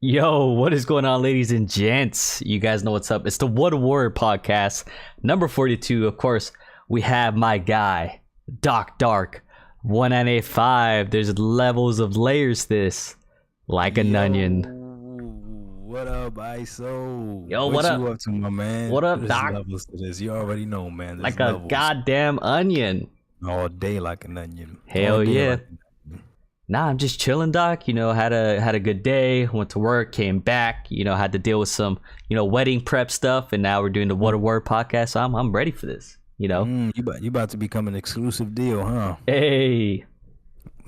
Yo, what is going on, ladies and gents? You guys know what's up. It's the What a Warrior podcast, number 42. Of course, we have my guy, Doc Dark, 1985. There's levels of layers to this, like an onion. What up, ISO? Yo, what up? You up to, my man? What up, There's Doc? levels to this. You already know, man. There's Like levels. a goddamn onion. All day like an onion. Hell All day yeah. like an onion. Nah, I'm just chilling, Doc. You know, had a good day. Went to work, came back. You know, had to deal with some, wedding prep stuff, and now we're doing the What a Warrior podcast. So I'm ready for this. You know. You about to become an exclusive deal, huh? Hey.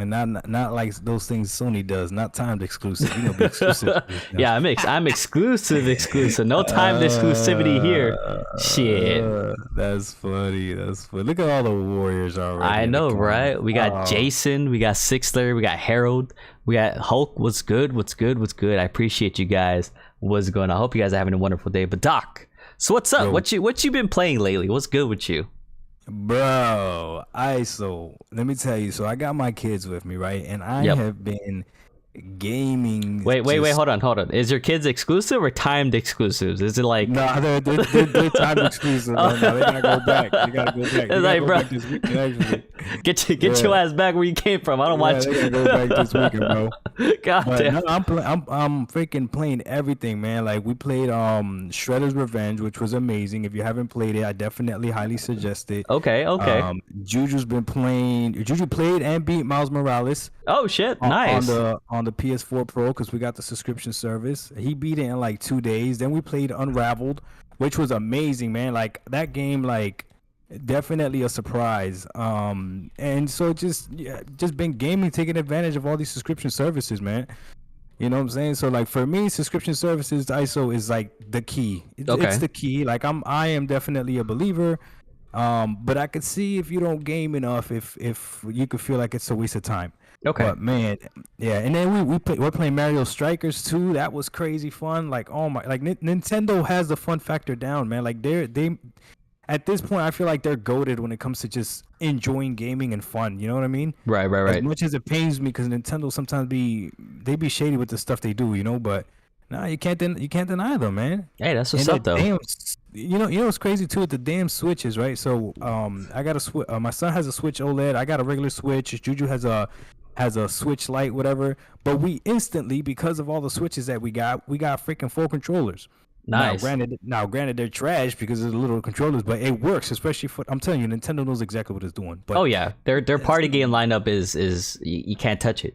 And not like those things Sony does, not timed exclusive. You know, be exclusive. Yeah, I'm exclusive. No timed exclusivity here. Shit. That's funny. Look at all the warriors already. I know, right? We got Jason, we got Sixler, we got Harold, we got Hulk. What's good? I appreciate you guys. What's going on? I hope you guys are having a wonderful day. But Doc, so what's up? Yo. What you been playing lately? What's good with you? Bro, let me tell you. So I got my kids with me, right? And I have been gaming. Wait, hold on. Is your kids exclusive or timed exclusives? Is it like No, they're timed exclusive. No, they gotta go back. It's like, bro, this weekend, actually. get your ass back where you came from. I don't watch. They gotta go back this weekend, bro. God But damn. no, I'm freaking playing everything, man. Like we played Shredder's Revenge, which was amazing. If you haven't played it, I definitely highly suggest it. Okay. Juju's been playing. Juju played and beat Miles Morales. Oh shit, nice. On the PS4 Pro, because we got the subscription service. He beat it in like 2 days. Then we played Unraveled, which was amazing, man. Like that game, like definitely a surprise. And so just been gaming, taking advantage of all these subscription services, man. You know what I'm saying? So like for me, subscription services, ISO is like the key. It's the key. Like I am definitely a believer. But I could see if you don't game enough, if you could feel like it's a waste of time. Okay. But man, yeah, and then we're playing Mario Strikers too. That was crazy fun. Like oh my, like Nintendo has the fun factor down, man. Like they at this point, I feel like they're goated when it comes to just enjoying gaming and fun. You know what I mean? Right. As much as it pains me, because Nintendo sometimes be shady with the stuff they do. You know, but no, you can't deny them, man. Hey, that's what's up, though. You know what's crazy too with the damn Switches, right? So I got a Switch. My son has a Switch OLED. I got a regular Switch. Juju has a Switch Lite, whatever. But we instantly, because of all the Switches that we got freaking 4 controllers. Nice. Now, granted, they're trash because of the little controllers, but it works, especially for. I'm telling you, Nintendo knows exactly what it's doing. But oh yeah, their party game lineup is you can't touch it.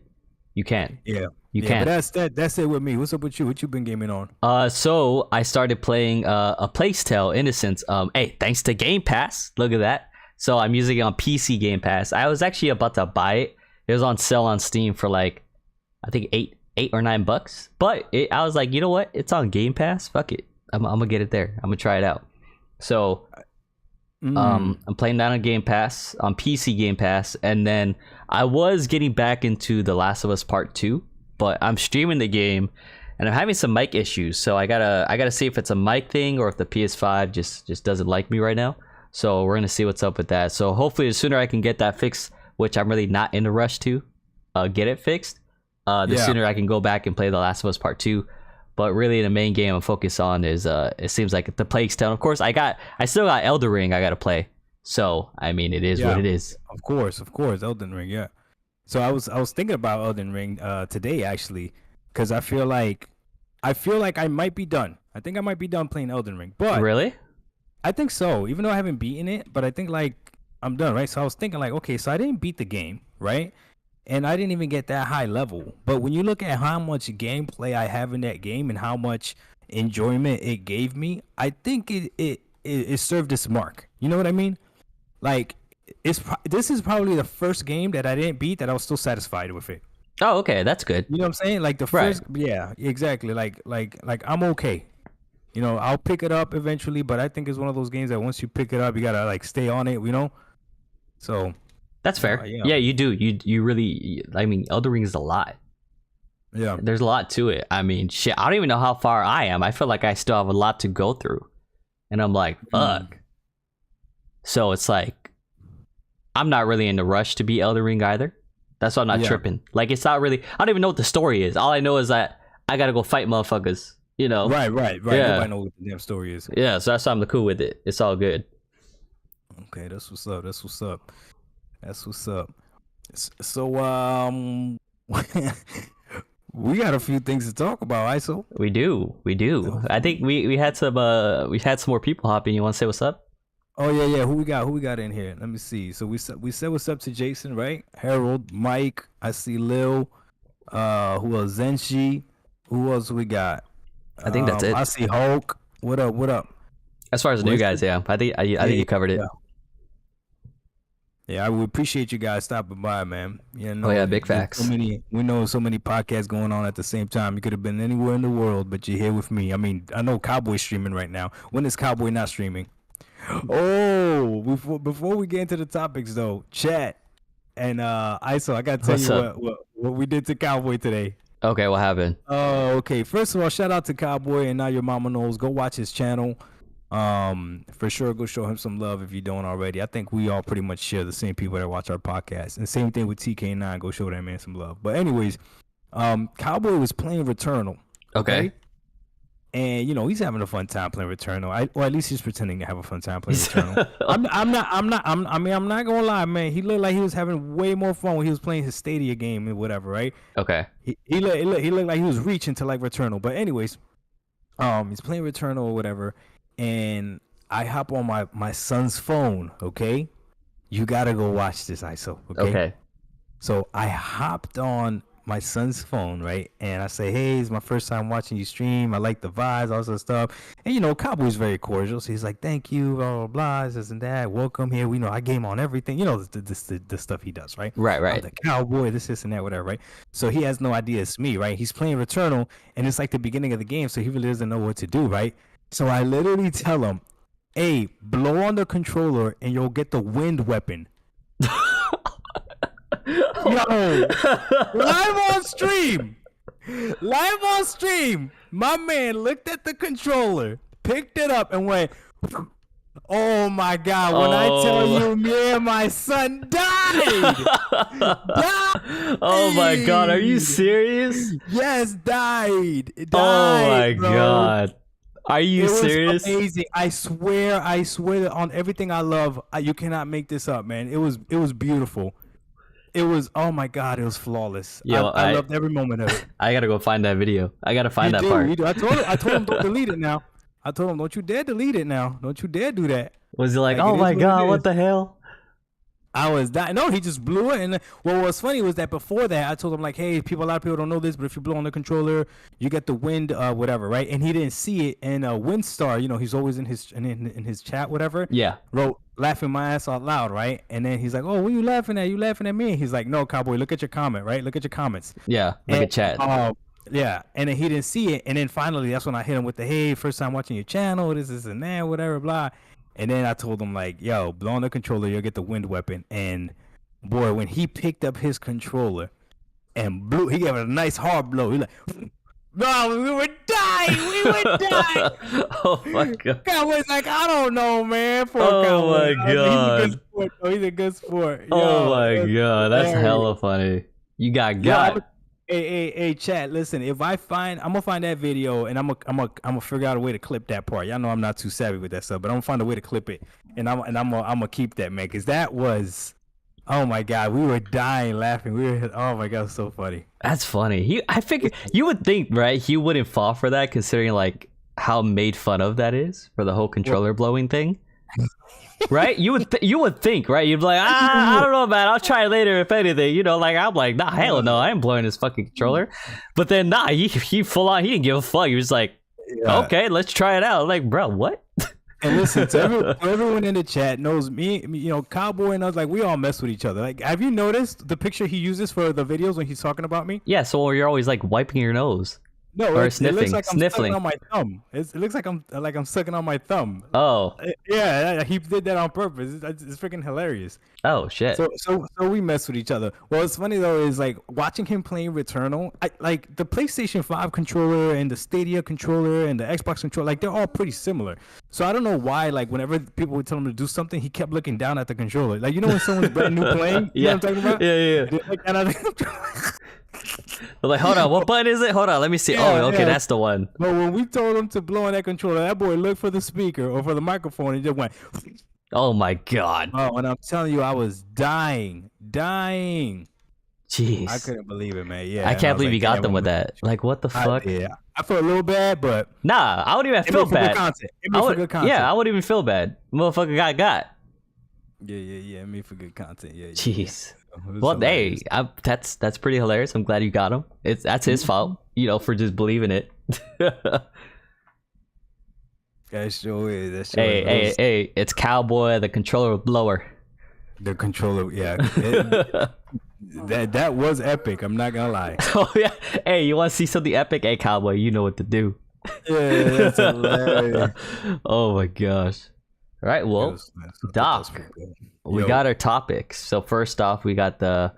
You can't. Yeah. You can't. But that's it with me. What's up with you? What you been gaming on? So I started playing a Plague Tale Innocence. Hey, thanks to Game Pass. Look at that. So I'm using it on PC Game Pass. I was actually about to buy it. It was on sale on Steam for like, I think $8 or $9. But I was like, you know what? It's on Game Pass. Fuck it. I'm gonna get it there. I'm gonna try it out. So I'm playing that on Game Pass, on PC Game Pass, and then I was getting back into The Last of Us Part 2, but I'm streaming the game and I'm having some mic issues. So I gotta see if it's a mic thing or if the PS5 just doesn't like me right now. So we're gonna see what's up with that. So hopefully the sooner I can get that fixed, which I'm really not in a rush to get it fixed, the sooner I can go back and play The Last of Us Part 2. But really, the main game I'm focused on is it seems like the Plague Tale. Of course, I still got Elden Ring I gotta play. So I mean, it is what it is. Of course, Elden Ring. Yeah. So I was thinking about Elden Ring today actually, because I feel like I might be done. I think I might be done playing Elden Ring. But Really? I think so. Even though I haven't beaten it, but I think like I'm done, right? So I was thinking like, okay, so I didn't beat the game, right? And I didn't even get that high level. But when you look at how much gameplay I have in that game and how much enjoyment it gave me, I think it served its mark. You know what I mean? Like this is probably the first game that I didn't beat that I was still satisfied with it. Oh, okay, that's good. You know what I'm saying? Like the first, yeah, exactly. Like I'm okay. You know, I'll pick it up eventually, but I think it's one of those games that once you pick it up, you gotta like stay on it. You know, so. That's fair. Yeah, you do. You really. I mean, Elden Ring is a lot. Yeah. There's a lot to it. I mean, shit. I don't even know how far I am. I feel like I still have a lot to go through, and I'm like, fuck. So it's like, I'm not really in a rush to beat Elden Ring either. That's why I'm not tripping. Like, it's not really. I don't even know what the story is. All I know is that I gotta go fight motherfuckers. You know. Right. Yeah. Nobody knows what the damn story is. Yeah, so that's why I'm cool with it. It's all good. Okay, that's what's up. So we got a few things to talk about, ISO. We do. I think we had some more people hopping. You want to say what's up? Oh yeah. Who we got in here? Let me see. So we said what's up to Jason, right? Harold, Mike. I see Lil. Who else? Zenshi. Who else we got? I think that's it. I see Hulk. What up? As far as the new guys, yeah. I think you covered it. Yeah, I would appreciate you guys stopping by, man. You know, oh yeah, big facts. We know so many podcasts going on at the same time. You could have been anywhere in the world, but you're here with me. I mean, I know Cowboy's streaming right now. When is Cowboy not streaming? Oh, before we get into the topics though, chat and ISO, I gotta tell you what we did to Cowboy today. Okay, what happened? Oh, okay. First of all, shout out to Cowboy and Now Your Mama Knows. Go watch his channel. For sure, go show him some love if you don't already. I think we all pretty much share the same people that watch our podcast. And same thing with TK9. Go show that man some love. But anyways, Cowboy was playing Returnal. Okay. And you know he's having a fun time playing Returnal. Or at least he's pretending to have a fun time playing Returnal. I'm not gonna lie, man. He looked like he was having way more fun when he was playing his Stadia game and whatever, right? Okay. He looked like he was reaching to like Returnal. But anyways, he's playing Returnal or whatever. And I hop on my son's phone, okay? You gotta go watch this, ISO, okay? So I hopped on my son's phone, right? And I say, hey, it's my first time watching you stream. I like the vibes, all that stuff. And, you know, Cowboy's very cordial. So he's like, thank you, blah, blah, blah, this and that. Welcome here. We know I game on everything. You know, the stuff he does, right? Right. The Cowboy, this and that, whatever, right? So he has no idea it's me, right? He's playing Returnal, and it's like the beginning of the game, so he really doesn't know what to do, right? So I literally tell him, hey, blow on the controller and you'll get the wind weapon. Yo, live on stream. My man looked at the controller, picked it up and went, oh my God, when I tell you me and my son died. Oh my God, are you serious? Yes, died. Oh my bro. God. Are you serious? It was amazing. I swear that on everything I love, you cannot make this up, man. It was beautiful. It was, oh my God, it was flawless. Yo, I loved every moment of it. I gotta go find that video. I gotta find that part. I told him don't delete it now. I told him don't you dare delete it now. Don't you dare do that. Was he like oh my God, what the hell? I was dying. No, he just blew it. And what was funny was that before that, I told him like, hey, a lot of people don't know this, but if you blow on the controller, you get the wind, whatever, right? And he didn't see it. And Windstar, you know, he's always in his chat, whatever. Yeah. Wrote laughing my ass out loud, right? And then he's like, oh, what are you laughing at? You laughing at me? He's like, no, Cowboy, look at your comment, right? Look at your comments. Yeah, look at chat. Yeah, and then he didn't see it. And then finally, that's when I hit him with the, hey, first time watching your channel, this and that, whatever, blah. And then I told him like, yo, blow on the controller, you'll get the wind weapon. And boy, when he picked up his controller and blew, he gave it a nice hard blow. He like, no, we would die. Oh my God. Cowboy's like, I don't know, man. Poor oh Cowboy. My God. He's a good sport, though. He's a good sport. Oh my God, that's hella funny. You got. Hey, chat. Listen, if I'm gonna find that video and I'm gonna figure out a way to clip that part. Y'all know I'm not too savvy with that stuff, but I'm gonna find a way to clip it, and I'm gonna keep that, man, because that was, oh my God, we were dying laughing. Oh my God, it was so funny. That's funny. I figured you would think, right? He wouldn't fall for that, considering like how made fun of that is for the whole controller blowing thing. Right? You would think, right? You'd be like, I don't know, man. I'll try it later if anything. You know, like I'm like, nah, hell no, I ain't blowing this fucking controller. But then nah, he full on, he didn't give a fuck. He was like, okay, let's try it out. I'm like, bro, what? And listen, to everyone in the chat knows me, you know, Cowboy and us, like we all mess with each other. Like, have you noticed the picture he uses for the videos when he's talking about me? Yeah, so you're always like wiping your nose. No, or sniffing. It looks like I'm sniffling sucking on my thumb. It looks like I'm sucking on my thumb. Oh. Yeah, he did that on purpose. It's freaking hilarious. Oh shit. So we mess with each other. Well, what's funny though is like watching him playing Returnal. Like the PlayStation 5 controller and the Stadia controller and the Xbox controller, like they're all pretty similar. So I don't know why, like whenever people would tell him to do something, he kept looking down at the controller. Like, you know when someone's brand new playing, you know what I'm talking about? Yeah. Like, and I'm like, hold on, what button is it? Hold on, let me see. Yeah, Oh, okay, yeah. that's the one. But when we told him to blow on that controller, that boy looked for the speaker or for the microphone and just went. Oh my god. Oh, and I'm telling you, I was dying. Jeez. I couldn't believe it, man. Yeah, I and can't was believe like, you got damn, them I'm with that. Like, what the fuck? Yeah, I felt a little bad, but Nah, I wouldn't even it feel made for good bad. content. It made for good content. Yeah, I wouldn't even feel bad. Motherfucker got. Yeah. It made for good content. Yeah. Jeez. It was Well, hey, hilarious. that's pretty hilarious. I'm glad you got him. That's his fault, for just believing it. That sure is. That sure is. Hey, it's Cowboy, the controller blower. The controller, yeah. That was epic. I'm not gonna lie. Oh yeah. Hey, you want to see something epic? Hey, Cowboy, you know what to do. Yeah, that's hilarious. Oh my gosh. All right, well, Doc, we got our topics. So first off, we're gonna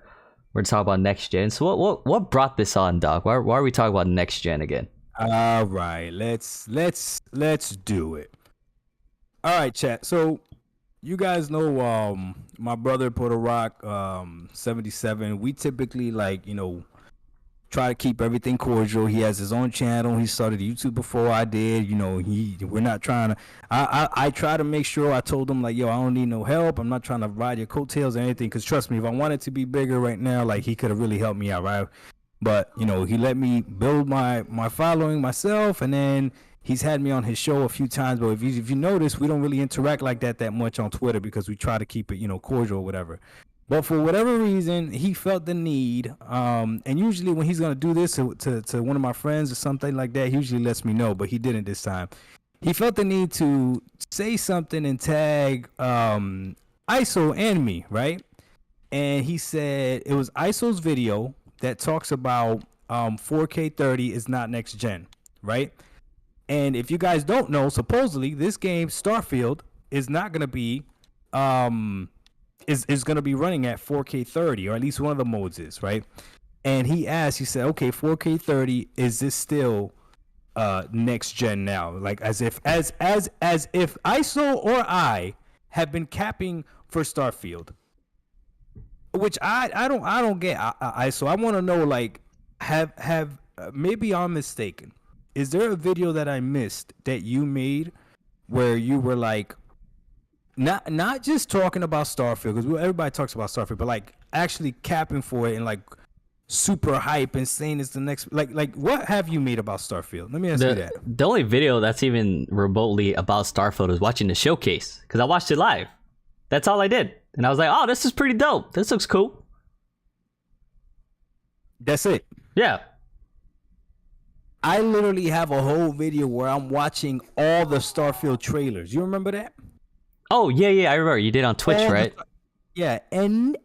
talk about next gen. So what brought this on, Doc? Why are we talking about next gen again? All right, let's do it. All right, chat. So you guys know my brother Puerto Rock 77. We typically try to keep everything cordial. He has his own channel. He started YouTube before I did. We're not trying to. I try to make sure I told him yo, I don't need no help. I'm not trying to ride your coattails or anything. Cause trust me, if I wanted to be bigger right now, he could have really helped me out, right? But he let me build my following myself, and then he's had me on his show a few times. But if you notice, we don't really interact like that much on Twitter because we try to keep it cordial or whatever. But for whatever reason, he felt the need, and usually when he's gonna do this to one of my friends or something like that, he usually lets me know. But he didn't this time. He felt the need to say something and tag ISO and me, right? And he said it was ISO's video that talks about 4K 30 is not next gen, right? And if you guys don't know, supposedly this game Starfield is not gonna be is going to be running at 4K 30, or at least one of the modes is, right? And he said, okay, 4K 30, is this still next gen now? Like as if ISO or I have been capping for Starfield, which I don't get. ISO, I want to know, have maybe I'm mistaken. Is there a video that I missed that you made where you were not just talking about Starfield, because everybody talks about Starfield, but actually capping for it and super hype and saying it's the next, what have you made about Starfield? Let me ask you that. The only video that's even remotely about Starfield is watching the showcase, because I watched it live. That's all I did, and I was like, oh, this is pretty dope. This looks cool. That's it. Yeah. I literally have a whole video where I'm watching all the Starfield trailers. You remember that? Oh yeah, I remember you did on Twitch, right? Yeah, and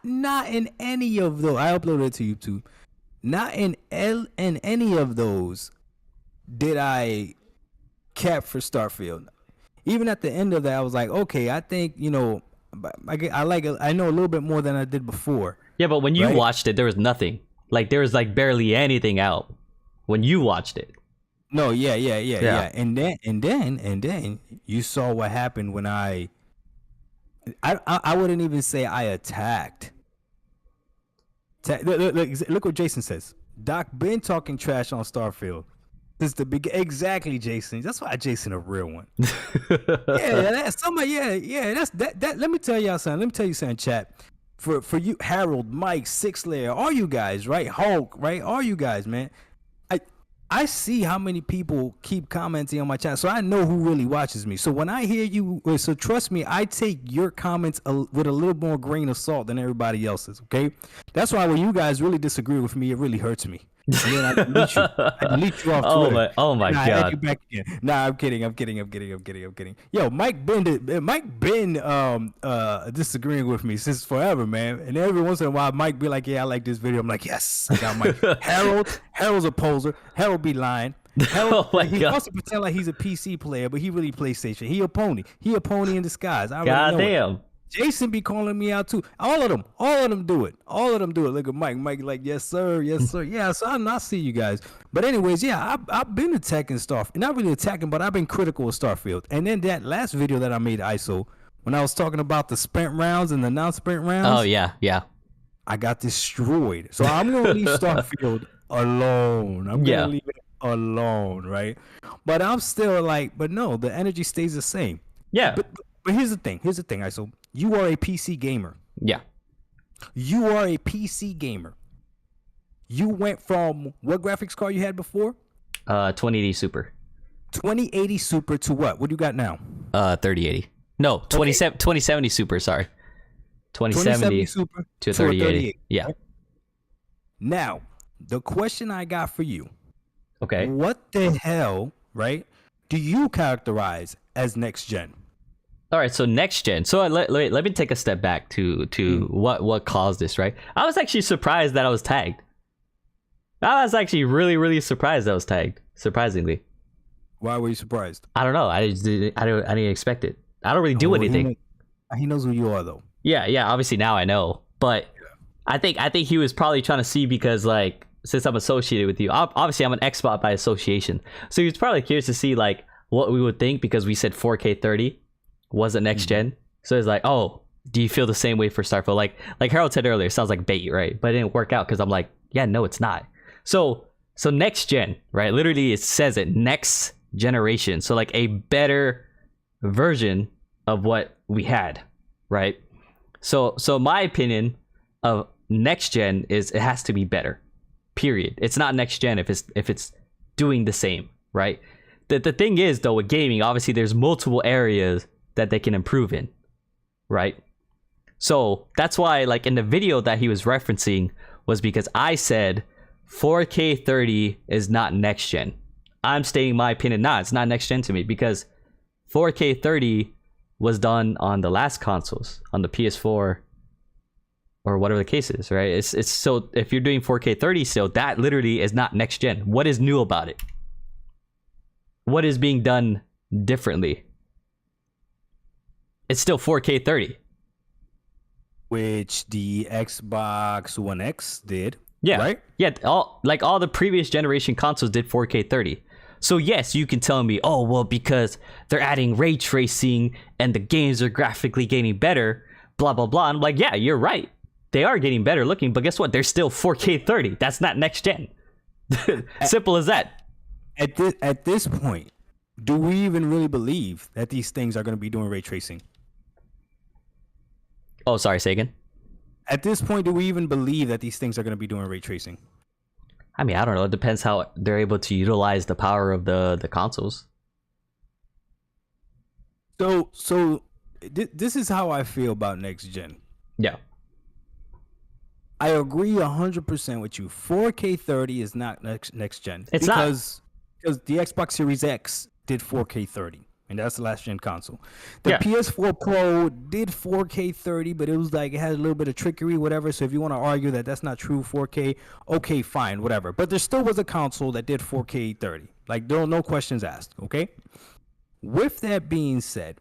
not in any of those. I uploaded it to YouTube. Not in any of those did I cap for Starfield. Even at the end of that, I was like, okay, I think I know a little bit more than I did before. Yeah, but when you watched it, there was nothing. There was barely anything out when you watched it. No, yeah. And then you saw what happened when I wouldn't even say I attacked. Look what Jason says. Doc been talking trash on Starfield. This is the big exactly, Jason. That's why Jason a real one. That's somebody. Yeah. That's that. Let me tell y'all something. Chat. For you, Harold, Mike, Six Layer, all you guys, right? Hulk, right? All you guys, man. I see how many people keep commenting on my channel, so I know who really watches me. So when I hear you, so trust me, I take your comments with a little more grain of salt than everybody else's, okay? That's why when you guys really disagree with me, it really hurts me. And then I delete you. I delete you off Twitter. Oh my God. I add you back again. Nah, I'm kidding. Yo, Mike been disagreeing with me since forever, man. And every once in a while, Mike be like, "Yeah, I like this video." I'm like, "Yes, I got Mike." Harold's a poser. Harold be lying. Harold, he wants to pretend like he's a PC player, but he really PlayStation. He a pony. He a pony in disguise. God damn. Jason be calling me out too. All of them do it. Look at Mike. Mike like, yes sir. Yeah, so I see you guys. But anyways, yeah, I've been attacking Starfield. Not really attacking, but I've been critical of Starfield. And then that last video that I made ISO, when I was talking about the sprint rounds and the non-sprint rounds. Oh yeah. I got destroyed. So I'm gonna leave Starfield alone. I'm gonna Yeah. leave it alone, right? But I'm still like, but no, the energy stays the same. Yeah. But here's the thing. Here's the thing, ISO. You are a PC gamer. Yeah. You are a PC gamer. You went from what graphics card you had before? 2080 Super. 2080 Super to what? What do you got now? 3080. No, 2070 Super, sorry. 2070 Super to 3080. Yeah. Right? Now, the question I got for you. Okay. What the hell, right, do you characterize as next gen? All right, so next gen. So let me take a step back to what caused this, right? I was actually surprised that I was tagged. I was actually really surprised that I was tagged, surprisingly. Why were you surprised? I don't know. I didn't expect it. I don't really do anything. He knows who you are, though. Yeah, obviously now I know. But I think he was probably trying to see, because like, since I'm associated with you, obviously I'm an Xbot by association. So he was probably curious to see like what we would think, because we said 4K 30 wasn't next gen. So it's like, oh, do you feel the same way for Starfield? Like Harold said earlier, it sounds like bait, right? But it didn't work out, because I'm like, yeah, no, it's not. So next gen, right? Literally, it says it, next generation. So like a better version of what we had, right? So my opinion of next gen is it has to be better. Period. It's not next gen if it's doing the same, right? The thing is, though, with gaming, obviously there's multiple areas that they can improve in, right? So that's why, like, in the video that he was referencing, was because I said 4K 30 is not next gen. I'm stating my opinion. Nah, it's not next gen to me, because 4K 30 was done on the last consoles, on the PS4 or whatever the case is, right? It's so if you're doing 4K 30 still, that literally is not next gen. What is new about it? What is being done differently? It's still 4K 30. Which the Xbox One X did. Yeah. Right? Yeah, all the previous generation consoles did 4K 30. So yes, you can tell me, oh, well, because they're adding ray tracing and the games are graphically getting better, blah, blah, blah. And I'm like, yeah, you're right. They are getting better looking, but guess what? They're still 4K 30. That's not next gen. Simple as that. At this point, do we even really believe that these things are going to be doing ray tracing? Oh, sorry, say again. At this point, do we even believe that these things are going to be doing ray tracing? I mean, I don't know. It depends how they're able to utilize the power of the consoles. So this is how I feel about next gen. Yeah. I agree 100% with you. 4K 30 is not next gen. It's because the Xbox Series X did 4K 30, and that's the last gen console. The PS4 Pro did 4K 30, but it was like it had a little bit of trickery, whatever. So if you want to argue that that's not true 4K, okay, fine, whatever. But there still was a console that did 4K 30. Like, no questions asked, okay? With that being said,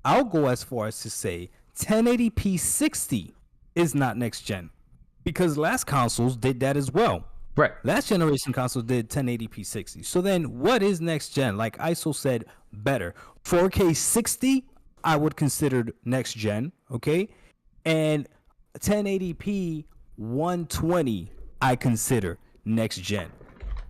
I'll go as far as to say 1080p 60 is not next gen, because last consoles did that as well. Right. Last generation consoles did 1080p 60. So then what is next gen? Like ISO said, better. 4K 60, I would consider next gen, okay? And 1080p 120, I consider next gen.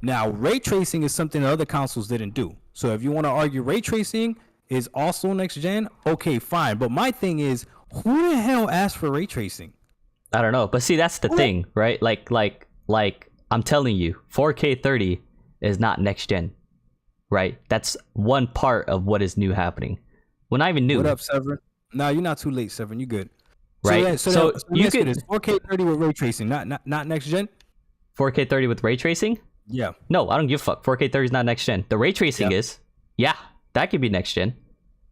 Now, ray tracing is something that other consoles didn't do. So if you want to argue ray tracing is also next gen, okay, fine. But my thing is, who the hell asked for ray tracing? I don't know. But see, that's the thing, right? Like I'm telling you, 4K 30 is not next gen, right? That's one part of what is new happening. Well, not even new. What up, Severin? No, you're not too late, Severin. You good. Right. So you could 4K 30 with ray tracing, not next gen. 4K 30 with ray tracing? Yeah. No, I don't give a fuck. 4K 30 is not next gen. The ray tracing is. Yeah, that could be next gen.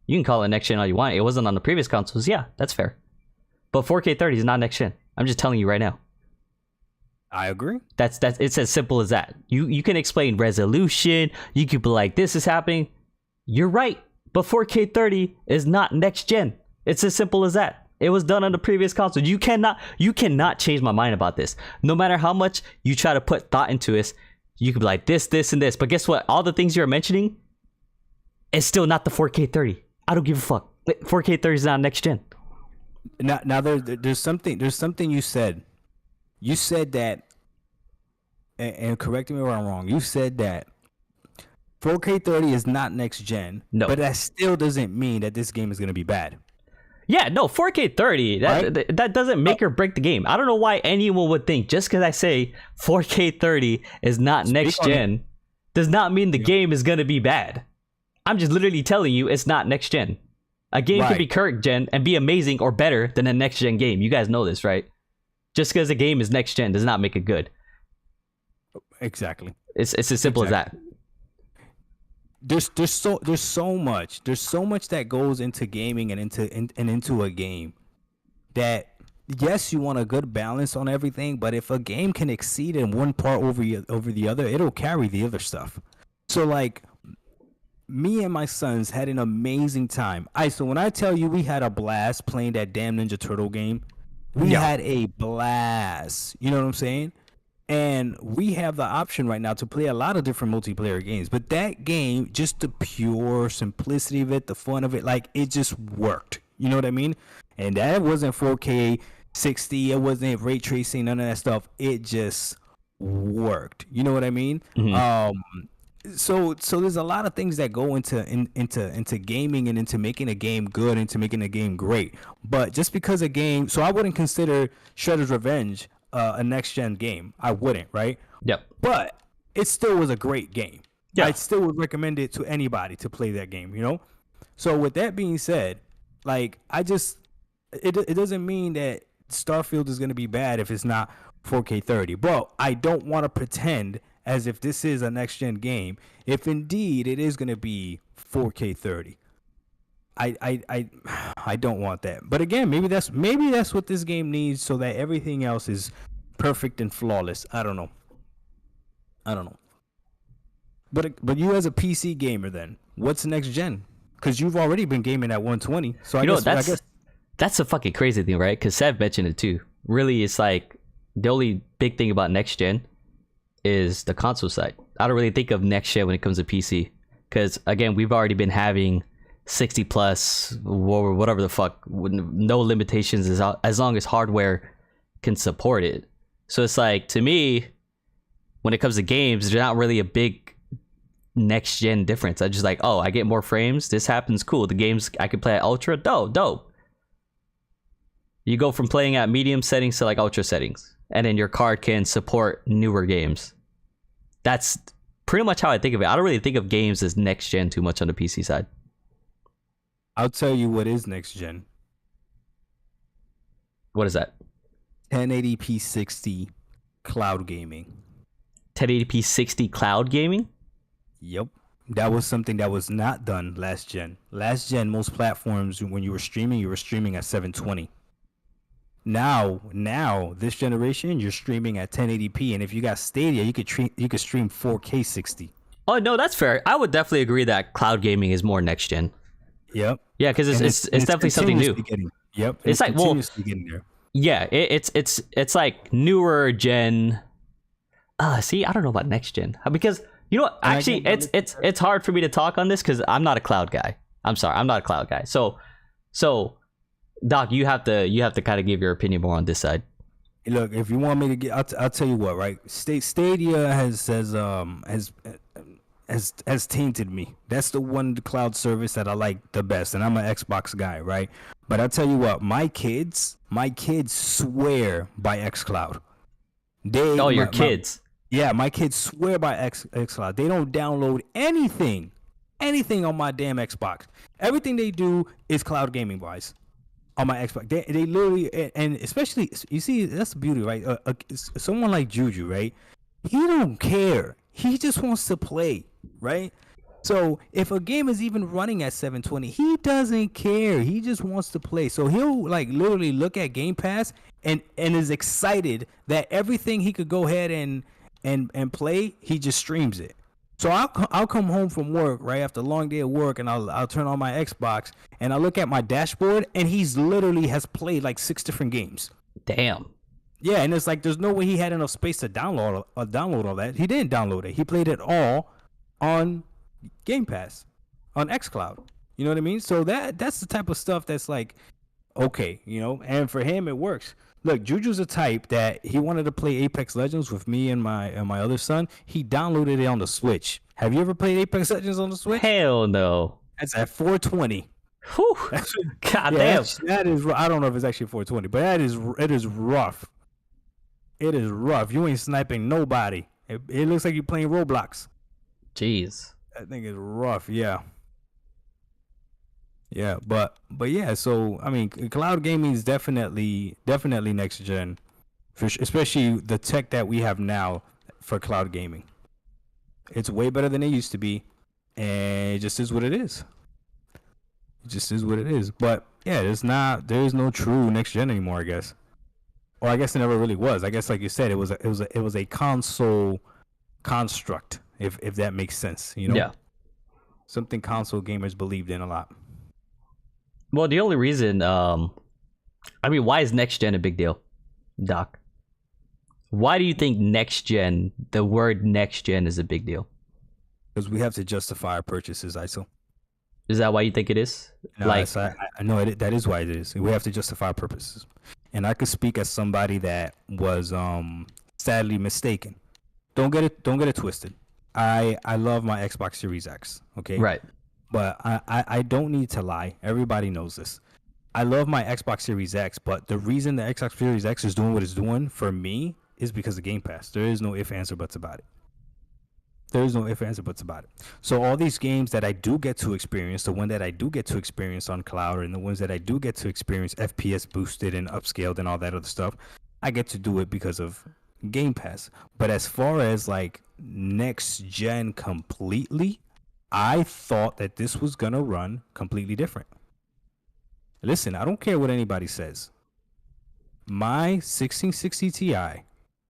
You can call it next gen all you want. It wasn't on the previous consoles. Yeah, that's fair. But 4K 30 is not next gen. I'm just telling you right now. I agree. That's it's as simple as that. You can explain resolution. You could be like, this is happening. You're right. But 4K 30 is not next gen. It's as simple as that. It was done on the previous console. You cannot change my mind about this. No matter how much you try to put thought into this, you could be like this, and this. But guess what? All the things you're mentioning is still not the 4K 30. I don't give a fuck. 4K 30 is not next gen. Now there's something you said you said that, and correct me if I'm wrong. You said that 4K 30 is not next gen, No. but that still doesn't mean that this game is going to be bad. Yeah, no, 4K 30, that doesn't make or break the game. I don't know why anyone would think just because I say 4K 30 is not next gen does not mean the game is going to be bad. I'm just literally telling you it's not next gen. A game can be current gen and be amazing or better than a next gen game. You guys know this, right? Just because a game is next gen does not make it good. Exactly. It's as simple as that. There's so much that goes into gaming and into a game that, yes, you want a good balance on everything, but if a game can exceed in one part over the other, it'll carry the other stuff. So like, me and my sons had an amazing time. So when I tell you we had a blast playing that damn Ninja Turtle game, we had a blast. You know what I'm saying? And we have the option right now to play a lot of different multiplayer games. But that game, just the pure simplicity of it, the fun of it, like, it just worked. You know what I mean? And that wasn't 4K 60. It wasn't ray tracing, none of that stuff. It just worked. You know what I mean? So there's a lot of things that go into gaming and into making a game good, into making a game great. But just because a game, so I wouldn't consider Shredder's Revenge a next gen game. I wouldn't, right? Yep. But it still was a great game. Yeah. I still would recommend it to anybody to play that game, you know? So with that being said, like, it doesn't mean that Starfield is going to be bad if it's not 4K 30. But I don't want to pretend as if this is a next gen game if indeed it is going to be 4K 30. I don't want that. But again, maybe that's what this game needs, so that everything else is perfect and flawless. I don't know. But you as a PC gamer, then what's next gen? Because you've already been gaming at 120. So I guess that's a fucking crazy thing, right? Because Sev mentioned it too. Really, it's like the only big thing about next gen is the console side. I don't really think of next gen when it comes to PC, because again, we've already been having 60 plus or whatever the fuck, no limitations as long as hardware can support it. So it's like, to me, when it comes to games, there's not really a big next gen difference. I just like, oh, I get more frames, this happens, cool. The games I can play at ultra, dope. You go from playing at medium settings to like ultra settings, and then your card can support newer games. That's pretty much how I think of it. I don't really think of games as next gen too much on the PC side. I'll tell you what is next gen. What is that? 1080p 60 cloud gaming. 1080p 60 cloud gaming? Yep. That was something that was not done last gen. Last gen, most platforms, when you were streaming at 720. Now, this generation, you're streaming at 1080p, and if you got Stadia, you could stream 4K 60. Oh no, that's fair. I would definitely agree that cloud gaming is more next gen. Yep. Yeah, because it's definitely something new. It's like, well, getting there. Yeah, it's like newer gen. See, I don't know about next gen, because you know what? Actually, it's hard for me to talk on this because I'm not a cloud guy. I'm sorry, I'm not a cloud guy. So, Doc, you have to kind of give your opinion more on this side. Look, if you want me to get, I'll tell you what. Right, Stadia has tainted me. That's the one cloud service that I like the best, and I'm an Xbox guy, right? But I'll tell you what, my kids swear by xCloud. Your kids? Yeah, my kids swear by xCloud. They don't download anything on my damn Xbox. Everything they do is cloud gaming wise on my Xbox. They literally, and especially, you see, that's the beauty, right? Someone like Juju, right? He don't care. He just wants to play, right? So if a game is even running at 720, he doesn't care. He just wants to play. So he'll like literally look at Game Pass and is excited that everything he could go ahead and play, he just streams it. So I'll come home from work right after a long day of work, and I'll turn on my Xbox and I look at my dashboard, and he's literally has played like 6 different games. Damn. Yeah, and it's like there's no way he had enough space to download all that. He didn't download it. He played it all on Game Pass, on xCloud. You know what I mean? So that's the type of stuff that's like, okay, and for him it works. Look, Juju's a type that he wanted to play Apex Legends with me and my other son. He downloaded it on the Switch. Have you ever played Apex Legends on the Switch? Hell no. That's at 420. Whew. God damn. That is. I don't know if it's actually 420, but it is rough. It is rough. You ain't sniping nobody. It looks like you're playing Roblox. Jeez. That thing is rough. Yeah. Yeah, but yeah. So I mean, cloud gaming is definitely next gen, especially the tech that we have now for cloud gaming. It's way better than it used to be, and it just is what it is. It just is what it is. But yeah, there is no true next gen anymore, I guess. Or I guess it never really was. I guess, like you said, it was a console construct, if that makes sense. Yeah. Something console gamers believed in a lot. Well, the only reason, I mean, why is next gen a big deal, Doc? Why do you think next gen, the word next gen, is a big deal? Because we have to justify our purchases, ISO. Is that why you think it is? No, I know that is why it is. We have to justify our purposes. And I could speak as somebody that was sadly mistaken. Don't get it twisted. I love my Xbox Series X, okay? Right. But I don't need to lie. Everybody knows this. I love my Xbox Series X, but the reason the Xbox Series X is doing what it's doing for me is because of Game Pass. There is no ifs, ands, or buts about it. There is no ifs, ands, or buts about it. So all these games that I do get to experience, the one that I do get to experience on cloud, and the ones that I do get to experience FPS boosted and upscaled and all that other stuff, I get to do it because of Game Pass. But as far as like next gen completely, I thought that this was gonna run completely different. Listen, I don't care what anybody says. My 1660 Ti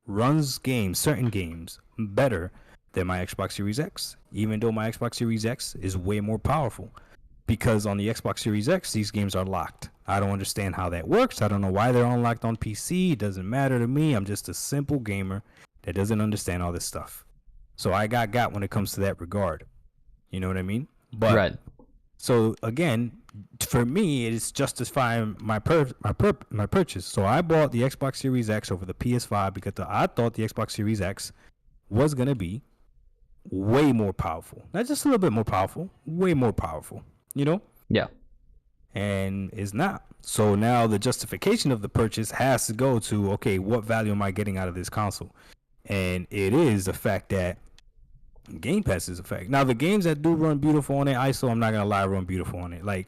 runs certain games, better than my Xbox Series X, even though my Xbox Series X is way more powerful. Because on the Xbox Series X, these games are locked. I don't understand how that works. I don't know why they're unlocked on PC. It doesn't matter to me. I'm just a simple gamer that doesn't understand all this stuff. So I got when it comes to that regard. You know what I mean? But right. So again, for me, it's justifying my purchase. So I bought the Xbox Series X over the PS5 because I thought the Xbox Series X was gonna be way more powerful. Not just a little bit more powerful, way more powerful. Yeah. And it's not. So now the justification of the purchase has to go to, okay, what value am I getting out of this console? And it is the fact that Game Pass is a fact. Now, the games that do run beautiful on it, ISO, I'm not going to lie, run beautiful on it. Like,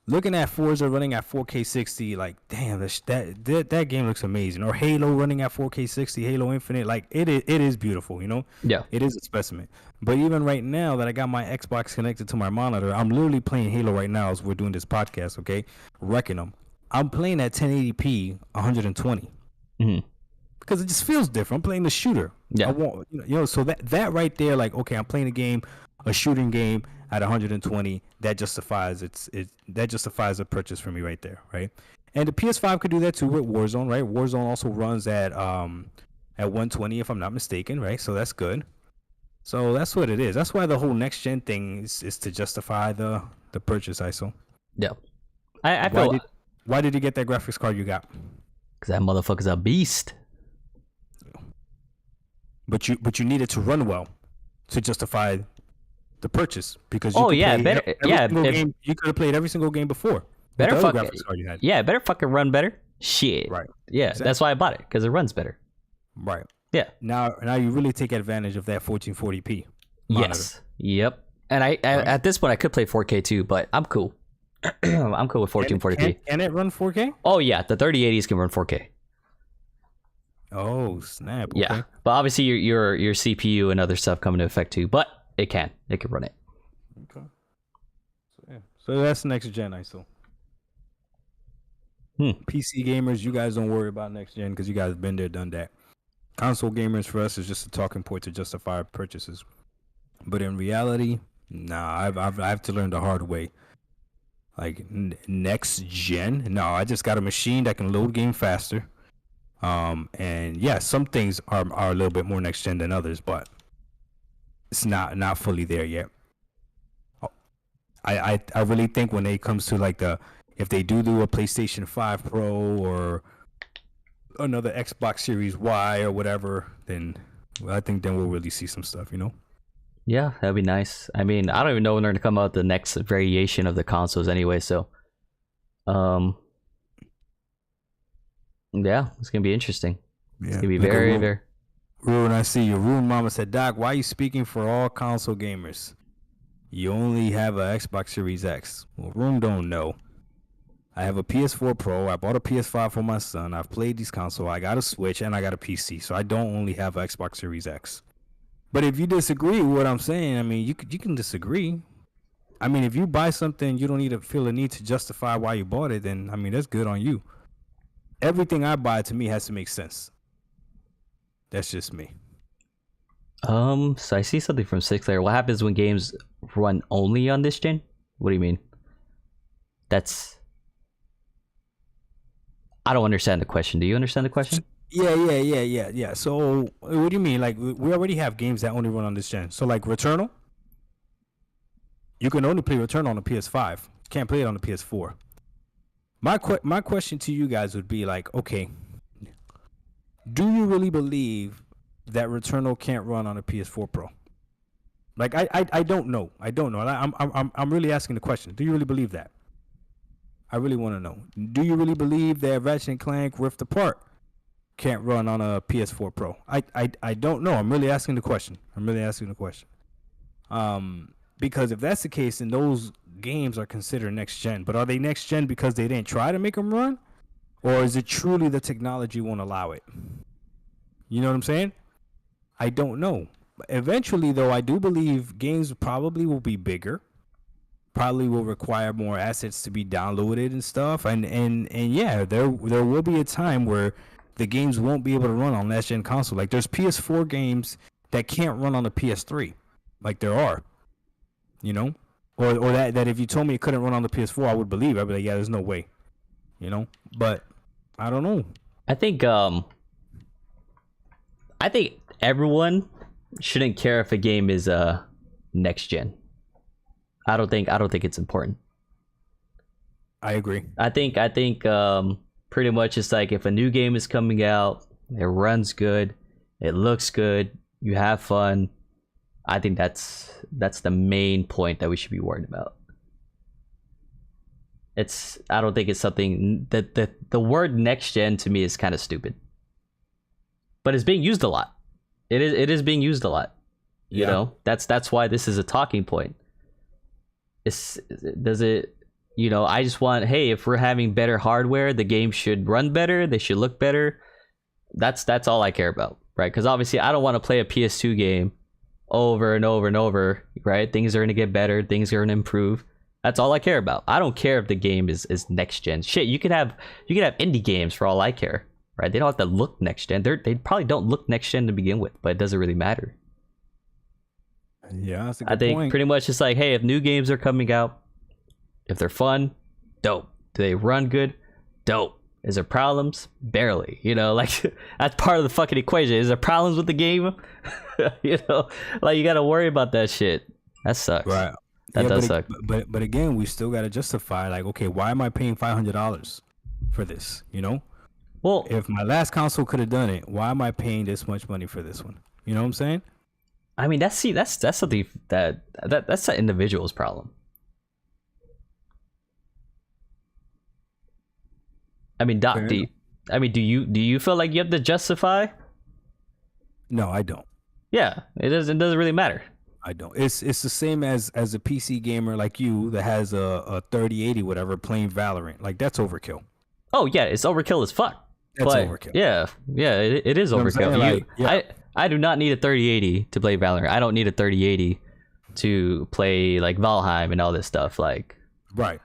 looking at Forza running at 4K 60, like, damn, that game looks amazing. Or Halo running at 4K 60, Halo Infinite, like, it is beautiful, Yeah. It is a specimen. But even right now that I got my Xbox connected to my monitor, I'm literally playing Halo right now as we're doing this podcast, okay? Wrecking them. I'm playing at 1080p 120. Mm-hmm. Because it just feels different. I'm playing the shooter. Yeah. I want, so that right there, like, okay, I'm playing a shooting game at 120. That justifies that justifies a purchase for me right there, right? And the PS5 could do that too with Warzone, right? Warzone also runs at 120 if I'm not mistaken, right? So that's good. So that's what it is. That's why the whole next gen thing is to justify the purchase, ISO. Yeah. I feel. Why did you get that graphics card you got? Because that motherfucker's a beast. But you need it to run well to justify the purchase because you could have played every single game before. Better fucking run better. Shit. Right. Yeah, exactly. That's why I bought it, because it runs better. Right. Yeah. Now you really take advantage of that 1440p monitor. Yes. Yep. And I at this point I could play 4K too, but I'm cool. I'm cool with 1440p. Can it run 4K? Oh yeah, the 3080s can run 4K. Oh snap! Okay. Yeah, but obviously your CPU and other stuff come into effect too. But it can run it. Okay. So that's next gen, ISO. PC gamers, you guys don't worry about next gen because you guys have been there, done that. Console gamers for us is just a talking point to justify our purchases. But in reality, nah, I have to learn the hard way. Like next gen, no, I just got a machine that can load game faster. And yeah, some things are a little bit more next gen than others, but it's not fully there yet. I really think when it comes to like the if they do a PlayStation 5 Pro or another Xbox Series Y or whatever, then I think then we'll really see some stuff, you know? Yeah, that'd be nice. I mean, I don't even know when they're gonna come out with the next variation of the consoles anyway, so yeah, it's gonna be interesting. Yeah. It's gonna be very, very. Rune, I see you. Rune Mama said, Doc, why are you speaking for all console gamers? You only have a Xbox Series X. Well, Rune don't know. I have a PS4 Pro. I bought a PS5 for my son. I've played these consoles. I got a Switch and I got a PC, so I don't only have an Xbox Series X. But if you disagree with what I'm saying, I mean, you can disagree. I mean, if you buy something, you don't need to feel a need to justify why you bought it, then, I mean, that's good on you. Everything I buy, to me, has to make sense. That's just me. So I see something from Six Layer. What happens when games run only on this gen? What do you mean? I don't understand the question. Do you understand the question? Yeah. So, what do you mean? Like, we already have games that only run on this gen. So, like, Returnal, you can only play Returnal on the PS5. You can't play it on the PS4. My question to you guys would be like, okay, do you really believe that Returnal can't run on a PS4 Pro? Like, I don't know. I'm really asking the question. Do you really believe that? I really want to know. Do you really believe that Ratchet and Clank Rift Apart can't run on a PS4 Pro? I don't know. I'm really asking the question. Because if that's the case, then those games are considered next gen. But are they next gen because they didn't try to make them run? Or is it truly the technology won't allow it? You know what I'm saying? I don't know. Eventually, though, I do believe games probably will be bigger. Probably will require more assets to be downloaded and stuff. And yeah, there will be a time where the games won't be able to run on last gen console. Like, there's PS4 games that can't run on the PS3. Like, there are. You know? Or that if you told me it couldn't run on the PS4, I would believe. I'd be like, yeah, there's no way. You know? But I don't know. I think everyone shouldn't care if a game is next gen. I don't think it's important. I agree. I think pretty much it's like if a new game is coming out, it runs good, it looks good, you have fun. I think that's the main point that we should be worried about. I don't think it's something that the word next gen to me is kind of stupid. But it's being used a lot. It is being used a lot. You know, that's why this is a talking point. I just want, hey, if we're having better hardware, the game should run better, they should look better. That's all I care about, right? Because obviously I don't want to play a PS2 game over and over and over, right? Things are going to get better, things are going to improve. That's all I care about. I don't care if the game is next gen. Shit, you could have indie games for all I care, right? They don't have to look next gen. They probably don't look next gen to begin with, but it doesn't really matter. Yeah, that's a good I think point. pretty much it's like, hey, if new games are coming out, if they're fun, dope. Do they run good? Dope. Is there problems? Barely. You know, like that's part of the fucking equation. Is there problems with the game? You know, like you got to worry about that shit. That sucks. Right. That does suck. But again, we still got to justify, like, okay, why am I paying $500 for this? You know, well, if my last console could have done it, why am I paying this much money for this one? You know what I'm saying? I mean, that's something that's an individual's problem. I mean, Doc, do you feel like you have to justify? No, I don't. Yeah, it doesn't really matter. I don't. It's the same as a PC gamer like you that has a 3080 whatever playing Valorant. Like, that's overkill. Oh yeah, it's overkill as fuck. That's but overkill. Yeah, it is overkill. Like, yeah. I do not need a 3080 to play Valorant. I don't need a 3080 to play like Valheim and all this stuff. Like, right.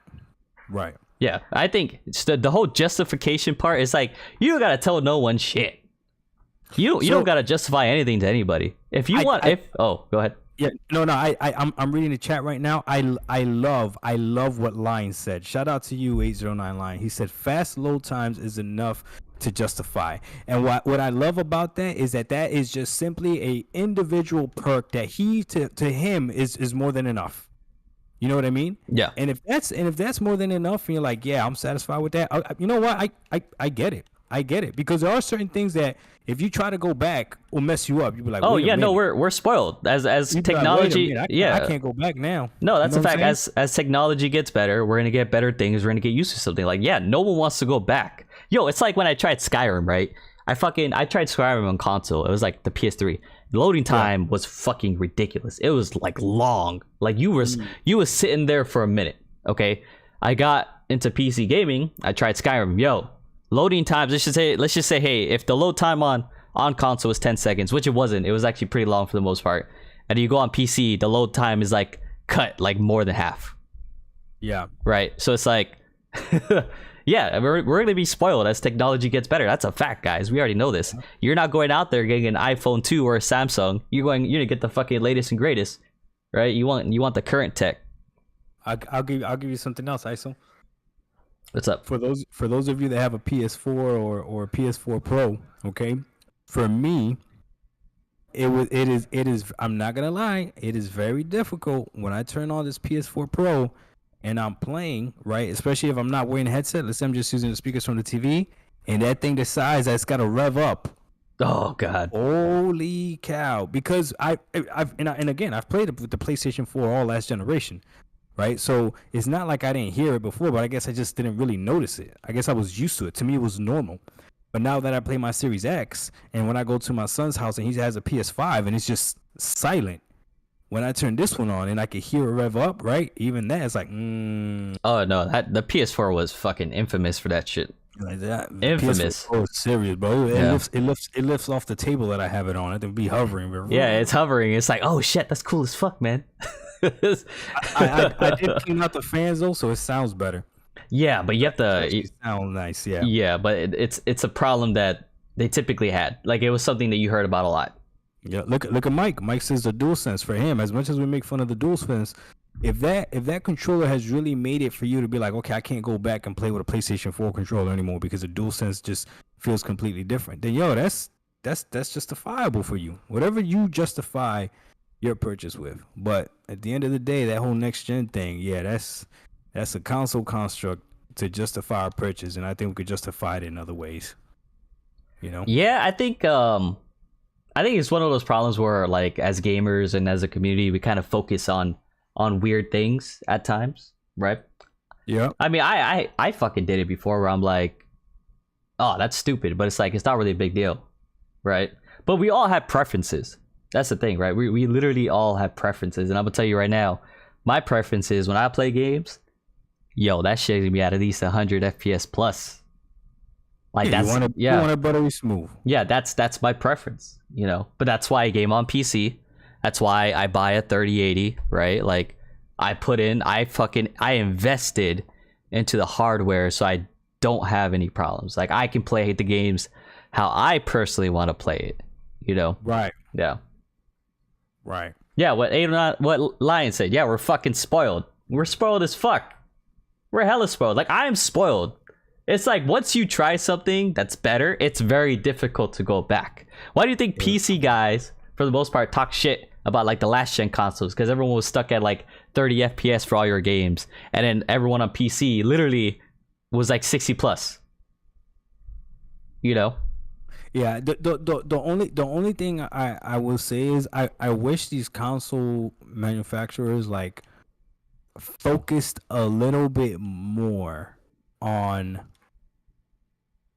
Yeah, I think it's the whole justification part is like, you don't gotta tell no one shit. You don't gotta justify anything to anybody. If you go ahead. Yeah, no, I'm reading the chat right now. I love what Lian said. Shout out to you, 809 Lian. He said fast load times is enough to justify. And what I love about that is that is just simply a individual perk that to him is more than enough. You know what I mean? Yeah. And if that's more than enough, and you're like, yeah, I'm satisfied with that. You know what? I get it. I get it, because there are certain things that if you try to go back will mess you up. You'll be like, Oh wait a yeah, no, minute. we're spoiled as You'd be like, wait a technology. minute, Yeah, I can't go back now. no, that's You a know what fact. I'm saying? As technology gets better, we're gonna get better things. We're gonna get used to something. Like, yeah, no one wants to go back. Yo, it's like when I tried Skyrim, right? I tried Skyrim on console. It was like the PS3. The loading time was fucking ridiculous. It was like long. Like you was sitting there for a minute. Okay, I got into PC gaming. I tried Skyrim. Yo, loading times. Let's just say, hey, if the load time on console was 10 seconds, which it wasn't. It was actually pretty long for the most part. And you go on PC, the load time is like cut like more than half. Yeah. Right. So it's like, yeah, we're gonna be spoiled as technology gets better. That's a fact, guys. We already know this. You're not going out there getting an iPhone 2 or a Samsung. You're gonna get the fucking latest and greatest, right? You want the current tech. I'll give you something else, Iso. What's up? For those of you that have a PS4 or a PS4 Pro, okay? For me, it is I'm not gonna lie, it is very difficult when I turn on this PS4 Pro and I'm playing, right? Especially if I'm not wearing a headset. Let's say I'm just using the speakers from the TV, and that thing decides that it's gotta rev up. Oh god. Holy cow! Because I've played with the PlayStation 4 all last generation, right? So it's not like I didn't hear it before, but I guess I just didn't really notice it. I guess I was used to it. To me, it was normal. But now that I play my Series X, and when I go to my son's house and he has a PS5 and it's just silent, when I turn this one on and I can hear it rev up, right? Even that, it's like, Oh no, the PS4 was fucking infamous for that shit. like that. Infamous. PS4 is serious, bro. It lifts off the table that I have it on. It be hovering. Bro. Yeah, it's hovering. It's like, oh shit, that's cool as fuck, man. I did clean out the fans though, so it sounds better. Yeah, but you have to. It sounds nice, yeah. Yeah, but it's a problem that they typically had. Like it was something that you heard about a lot. Yeah, look at Mike. Mike says the DualSense for him. As much as we make fun of the DualSense, if that controller has really made it for you to be like, okay, I can't go back and play with a PlayStation 4 controller anymore because the DualSense just feels completely different. Then yo, that's justifiable for you. Whatever you justify your purchase with. But at the end of the day, that whole next gen thing, yeah, that's a console construct to justify our purchase, and I think we could justify it in other ways. You know? Yeah, I think it's one of those problems where, like, as gamers and as a community, we kind of focus on weird things at times, right? Yeah. I mean, I fucking did it before where I'm like, oh, that's stupid, but it's like it's not really a big deal, right? But we all have preferences. That's the thing, right? We literally all have preferences, and I'm gonna tell you right now, my preference is when I play games, yo, that shit's gonna be at least 100 FPS plus. Like you want it buttery smooth. Yeah, that's my preference, you know. But that's why I game on PC. That's why I buy a 3080, right? Like I invested into the hardware so I don't have any problems. Like I can play the games how I personally want to play it, you know. Right. Yeah. Right. Yeah, what Lian said. Yeah, we're fucking spoiled. We're spoiled as fuck. We're hella spoiled. Like I'm spoiled. It's like once you try something that's better, it's very difficult to go back. Why do you think PC guys, for the most part, talk shit about like the last gen consoles? Because everyone was stuck at like 30 FPS for all your games, and then everyone on PC literally was like 60 plus. You know? Yeah. The only thing I will say is I wish these console manufacturers like focused a little bit more on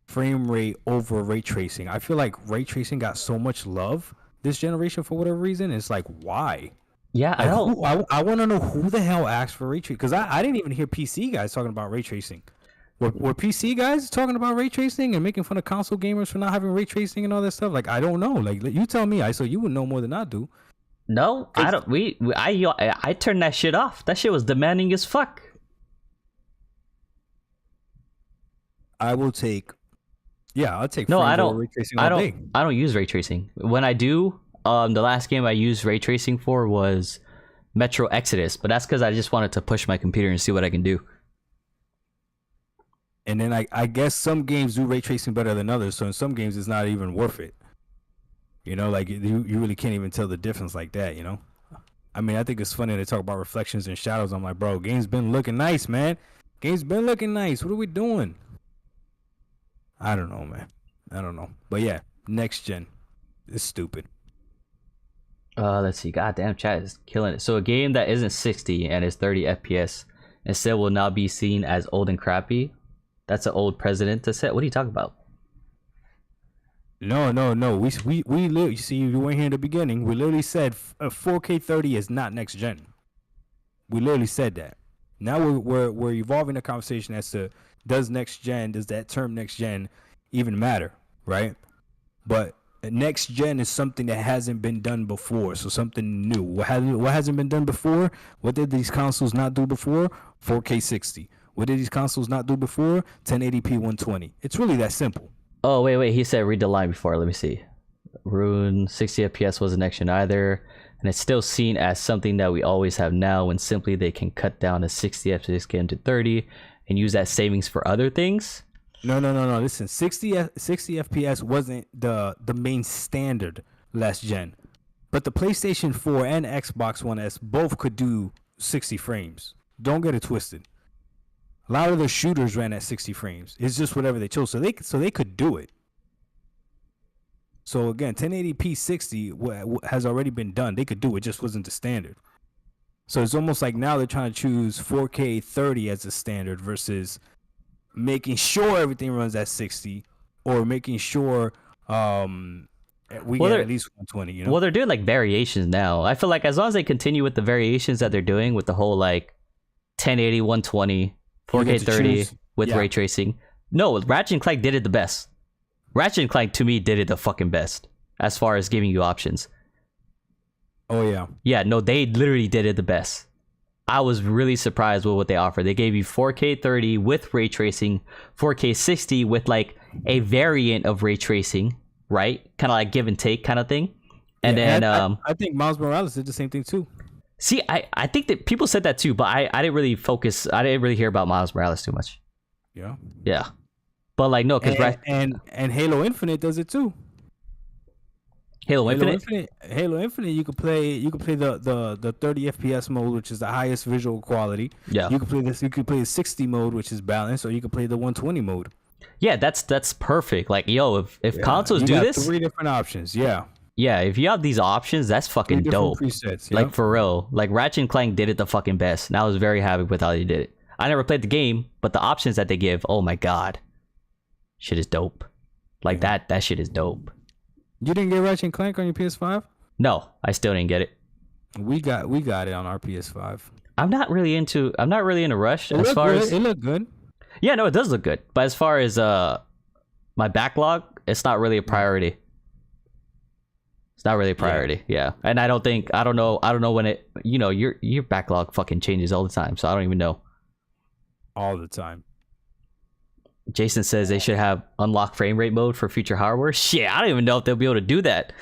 frame rate over ray tracing. I feel like ray tracing got so much love this generation for whatever reason. It's like, why? Yeah, like, I want to know who the hell asked for ray tracing, because I didn't even hear PC guys talking about ray tracing. Were PC guys talking about ray tracing and making fun of console gamers for not having ray tracing and all that stuff? Like, I don't know. Like, you tell me. So you would know more than I do. No, I don't. I turned that shit off. That shit was demanding as fuck. I'll take. No, I don't. ray tracing all day. I don't use ray tracing. When I do, the last game I used ray tracing for was Metro Exodus, but that's because I just wanted to push my computer and see what I can do. And then I guess some games do ray tracing better than others. So in some games, it's not even worth it. You know, like you really can't even tell the difference like that. You know, I mean, I think it's funny they talk about reflections and shadows. I'm like, bro, game's been looking nice, man. Game's been looking nice. What are we doing? I don't know, man. I don't know. But yeah, next gen is stupid. Let's see. Goddamn, chat is killing it. So a game that isn't 60 and is 30 FPS instead will now be seen as old and crappy. That's an old president to say. What are you talking about? No. We literally, you see, you weren't here in the beginning. We literally said 4K 30 is not next gen. We literally said that. Now we're evolving the conversation as to does that term next gen even matter, right? But next gen is something that hasn't been done before, so something new. What hasn't been done before? What did these consoles not do before? 4K 60. What did these consoles not do before? 1080p 120. It's really that simple. Oh, wait. He said read the line before. Let me see. Rune 60 FPS wasn't next gen either. And it's still seen as something that we always have now when simply they can cut down a 60 FPS game to 30 and use that savings for other things. No. Listen, 60 FPS wasn't the main standard last gen. But the PlayStation 4 and Xbox One S both could do 60 frames. Don't get it twisted. A lot of the shooters ran at 60 frames. It's just whatever they chose. So they could do it. So again, 1080p 60 has already been done. They could do it, just wasn't the standard. So it's almost like now they're trying to choose 4K 30 as the standard versus making sure everything runs at 60 or making sure we get at least 120, you know? Well, they're doing like variations now. I feel like as long as they continue with the variations that they're doing with the whole like 1080, 120, 4K 30 with ray tracing. No, Ratchet and Clank did it the best. Ratchet and Clank to me did it the fucking best as far as giving you options. Oh yeah. Yeah, no, they literally did it the best. I was really surprised with what they offered. They gave you 4K 30 with ray tracing, 4K 60 with like a variant of ray tracing, right? Kind of like give and take kind of thing. And then I think Miles Morales did the same thing too. See, I think that people said that too, but I didn't really focus. I didn't really hear about Miles Morales too much. Yeah. But like no, because and Halo Infinite does it too. Halo Infinite, you could play the 30 FPS mode, which is the highest visual quality. Yeah. You could play the 60 mode, which is balanced, or you could play the 120 mode. Yeah, that's perfect. Like yo, if consoles do this, 3 different options. Yeah. Yeah, if you have these options, that's fucking dope. Presets, like for real. Like Ratchet and Clank did it the fucking best. And I was very happy with how they did it. I never played the game, but the options that they give, oh my god. Shit is dope. Like that shit is dope. You didn't get Ratchet and Clank on your PS5? No, I still didn't get it. We got it on our PS5. I'm not really in a rush as far as it looked good. Yeah, no, it does look good. But as far as my backlog, it's not really a priority. It's not really a priority. Yeah. And I don't know when it, your backlog fucking changes all the time. So I don't even know. All the time. Jason says they should have unlock frame rate mode for future hardware. Shit, I don't even know if they'll be able to do that.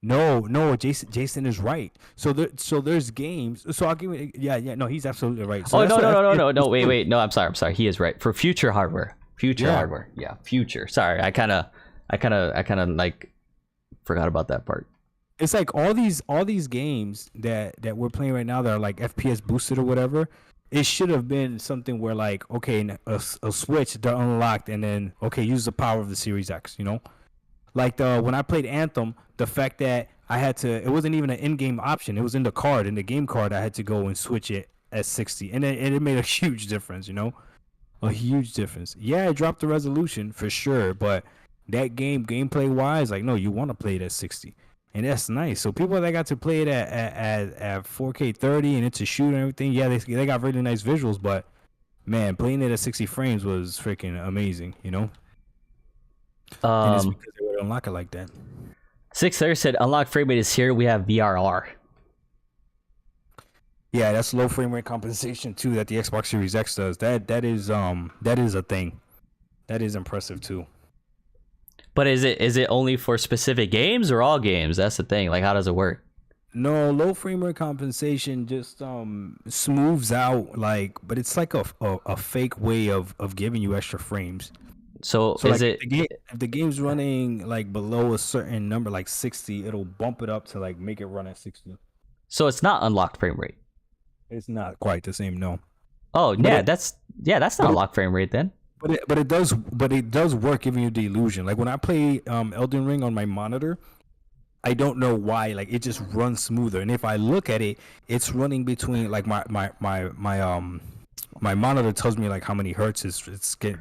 No, Jason is right. So there's games. So I'll give you, no, he's absolutely right. So no, wait, no, I'm sorry. He is right for future hardware. Hardware. Yeah, future. Sorry, I kind of like forgot about that part. It's like all these games that we're playing right now that are like FPS boosted or whatever. It should have been something where like, okay, a switch, they're unlocked, and then okay, use the power of the Series X, you know? Like when I played Anthem, the fact that it wasn't even an in-game option. It was in the card, in the game card, I had to go and switch it at 60. And it made a huge difference, you know? A huge difference. Yeah, it dropped the resolution for sure, but that gameplay wise, like no, you want to play it at 60. And that's nice. So people that got to play it at 4K 30 and it's a shoot and everything, yeah, they got really nice visuals, but man, playing it at 60 frames was freaking amazing, you know? And it's because they would unlock it like that. Sixer said unlock frame rate is here. We have VRR. Yeah, that's low frame rate compensation too that the Xbox Series X does. That is a thing. That is impressive too. But is it only for specific games or all games? That's the thing. Like, how does it work? No, low frame rate compensation just smooths out but it's like a fake way of giving you extra frames. So is like if the game's running like below a certain number, like 60, it'll bump it up to like make it run at 60. So it's not unlocked frame rate. It's not quite the same, no. Oh But yeah, it- that's not unlocked frame rate then. But it does work, giving you the illusion. Like when I play Elden Ring on my monitor, I don't know why, like it just runs smoother. And if I look at it, it's running between like my monitor tells me like how many hertz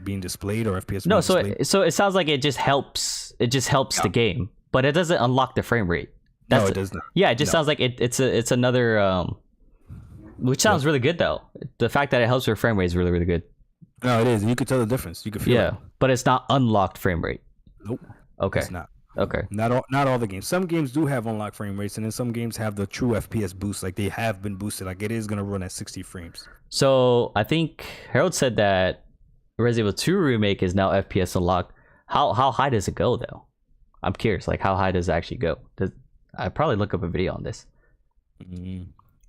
being displayed or FPS. No, being so displayed. it sounds like it just helps. It just helps the game, but it doesn't unlock the frame rate. No, it does not. Yeah, it just sounds like it's another. Which sounds really good though. The fact that it helps your frame rate is really really good. No, it is. You can tell the difference. You can feel it. But it's not unlocked frame rate. Nope. Okay. It's not. Okay. Not all the games. Some games do have unlocked frame rates, and then some games have the true FPS boost. Like they have been boosted. Like it is gonna run at 60 frames. So I think Harold said that Resident Evil 2 remake is now FPS unlocked. How high does it go though? I'm curious. Like how high does it actually go? I probably look up a video on this. Mm.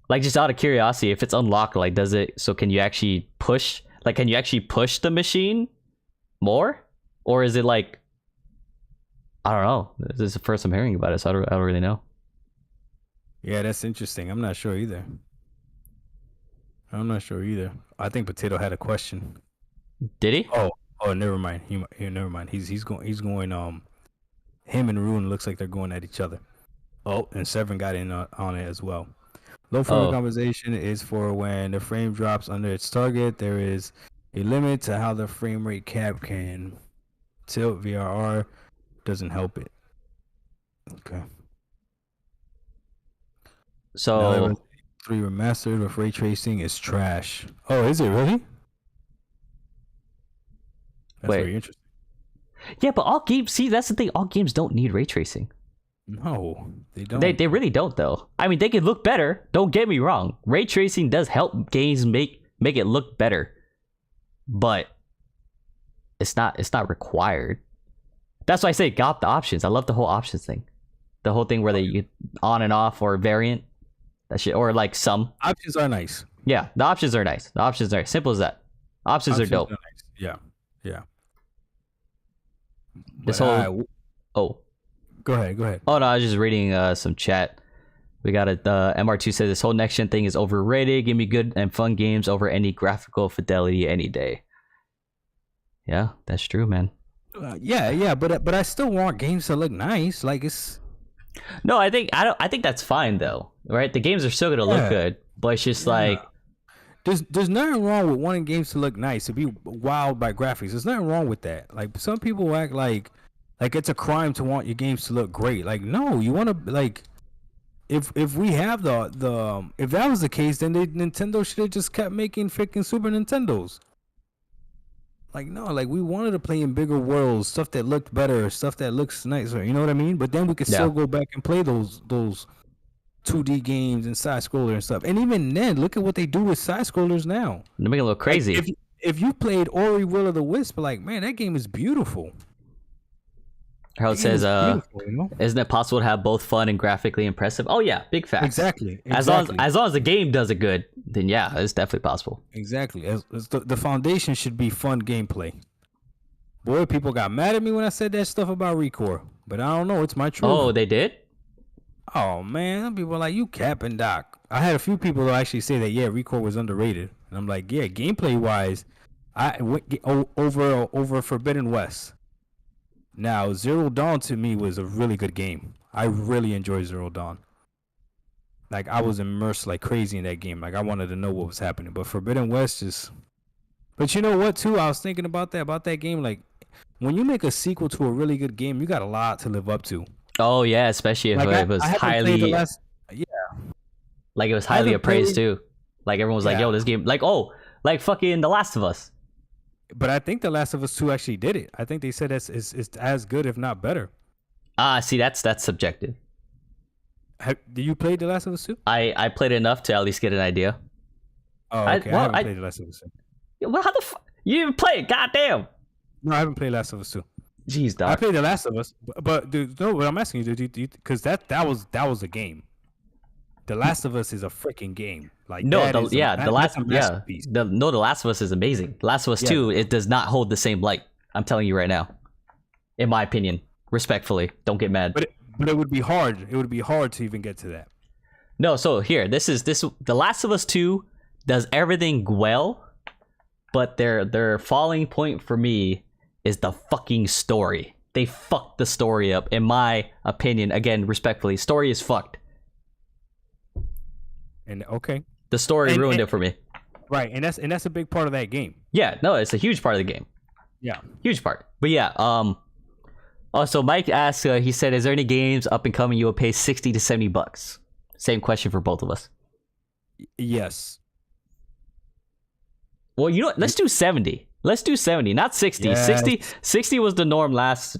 Like just out of curiosity, if it's unlocked, like does it? So can you actually push? Like can you actually push the machine more, or is it like? I don't know. This is the first I'm hearing about it, so I don't really know. Yeah, that's interesting. I'm not sure either. I think Potato had a question. Did he? Oh, never mind. Never mind. He's going. Him and Rune looks like they're going at each other. Oh, and Severn got in on it as well. Low frame compensation is for when the frame drops under its target. There is a limit to how the frame rate cap can tilt. VRR doesn't help it. Okay. So 3 remastered with ray tracing is trash. Oh, is it really? That's Wait. very interesting. yeah, but all games. See, that's the thing. All games don't need ray tracing. No, they don't. They really don't though. I mean, they can look better. Don't get me wrong. Ray tracing does help games make it look better, but it's not required. That's why I say got the options. I love the whole options thing. The whole thing where they get on and off or variant. That shit, or like some Options are nice. Yeah, the options are nice. The options are simple as that. Options are dope. nice. Yeah. This But whole oh go ahead. oh no, I was just reading some chat. We got it. MR2 says this whole next gen thing is overrated. Give me good and fun games over any graphical fidelity any day. Yeah, that's true, man. But I still want games to look nice. Like it's No, I think that's fine though. Right? The games are still gonna look good, but it's just like there's nothing wrong with wanting games to look nice, to be wowed by graphics. There's nothing wrong with that. Like some people act like it's a crime to want your games to look great. Like no, you want to like if we have the if that was the case, then Nintendo should have just kept making freaking Super Nintendos. Like no, like we wanted to play in bigger worlds, stuff that looked better, stuff that looks nicer. You know what I mean? But then we could still go back and play those 2D games and side scroller and stuff. And even then, look at what they do with side scrollers now. They're making it look crazy. Like if you played Ori Will of the Wisp, like man, that game is beautiful. Harold says, isn't it possible to have both fun and graphically impressive? Oh yeah, big facts. Exactly. As long as the game does it good, then yeah, it's definitely possible. Exactly. As the foundation should be fun gameplay. Boy, people got mad at me when I said that stuff about Recore, but I don't know. It's my truth. Oh, they did? Oh man, some people are like, you capping, Doc. I had a few people who actually say that Recore was underrated, and I'm like, yeah, gameplay wise, I went over Forbidden West. Now, Zero Dawn to me was a really good game. I really enjoyed Zero Dawn. Like I was immersed like crazy in that game. Like I wanted to know what was happening. But Forbidden West just. But you know what? Too, I was thinking about that game. Like when you make a sequel to a really good game, you got a lot to live up to. Oh yeah, especially if it was highly. Like it was highly appraised too. Like everyone was like, "Yo, this game!" Like like fucking The Last of Us. But I think The Last of Us 2 actually did it. I think they said it's as good, if not better. See, that's subjective. Do you play The Last of Us 2? I played enough to at least get an idea. Oh, okay. I haven't played The Last of Us 2. Well, how the fuck? You didn't play it? Goddamn. No, I haven't played Last of Us 2. Jeez, dog. I played The Last of Us, but dude, no. What I'm asking you, because that was a game. The Last of Us is a freaking game. Like no, The Last of Us is amazing. The Last of Us 2, it does not hold the same light. I'm telling you right now. In my opinion, respectfully, don't get mad. But it would be hard. It would be hard to even get to that. No, so here, this The Last of Us 2 does everything well, but their falling point for me is the fucking story. They fucked the story up, in my opinion. Again, respectfully, story is fucked. And okay. The story ruined it for me. Right, and that's a big part of that game. Yeah, no, it's a huge part of the game. Yeah. Huge part. But yeah, also Mike asked, he said, is there any games up and coming you will pay $60 to $70? Same question for both of us. Yes. Well, you know what? Let's do 70. Let's do 70, not 60. Yes. 60 was the norm last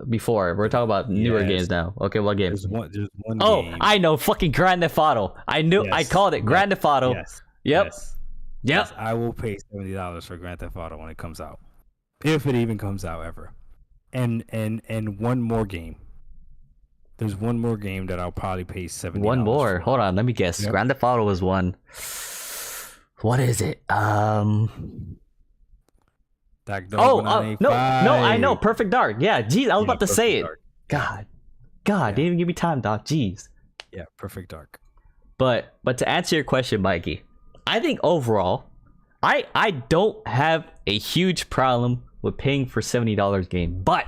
before. We're talking about newer games now. Okay, what games? There's one Oh, game. I know, fucking Grand Theft Auto. I knew, I called it Grand Theft Auto. Yes. Yep. Yes. Yep. Yes, I will pay $70 for Grand Theft Auto when it comes out, if it even comes out ever. And one more game. There's one more game that I'll probably pay $70. One more. for. Hold on, let me guess. Yep. Grand Theft Auto was one. What is it? No, I know. Perfect Dark. Yeah, geez, I was about to say it. Dark. God, didn't even give me time, Doc. Jeez. Yeah, Perfect Dark. But to answer your question, Mikey, I think overall, I don't have a huge problem with paying for $70 game, but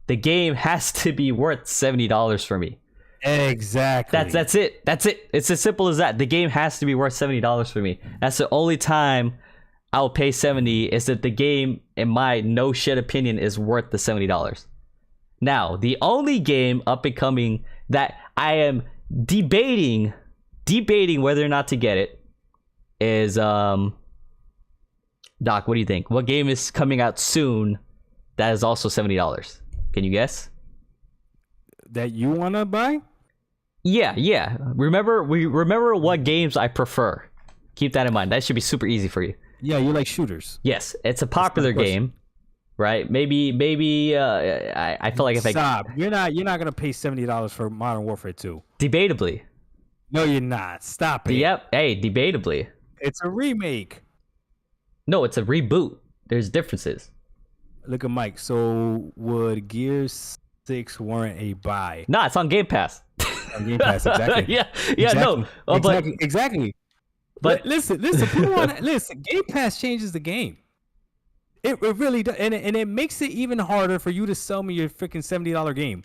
the game has to be worth $70 for me. Exactly. That's it. It's as simple as that. The game has to be worth $70 for me. That's the only time I'll pay $70 is if the game, in my no shit opinion, is worth the $70. Now, the only game up and coming that I am debating whether or not to get it is Doc, what do you think? What game is coming out soon that is also $70? Can you guess? That you wanna buy? Yeah. Remember what games I prefer. Keep that in mind. That should be super easy for you. Yeah, you like shooters. Yes, it's a popular game, right? Maybe. I feel like if Stop. You're not gonna pay $70 for Modern Warfare 2. Debatably. No, you're not. Stop it. Yep. Hey, debatably. It's a remake. No, it's a reboot. There's differences. Look at Mike. So would Gears 6 warrant a buy? Nah, it's on Game Pass. On Game Pass, exactly. yeah, exactly. no. Exactly. But listen. Listen. Game Pass changes the game. It really does, and it makes it even harder for you to sell me your freaking $70 game.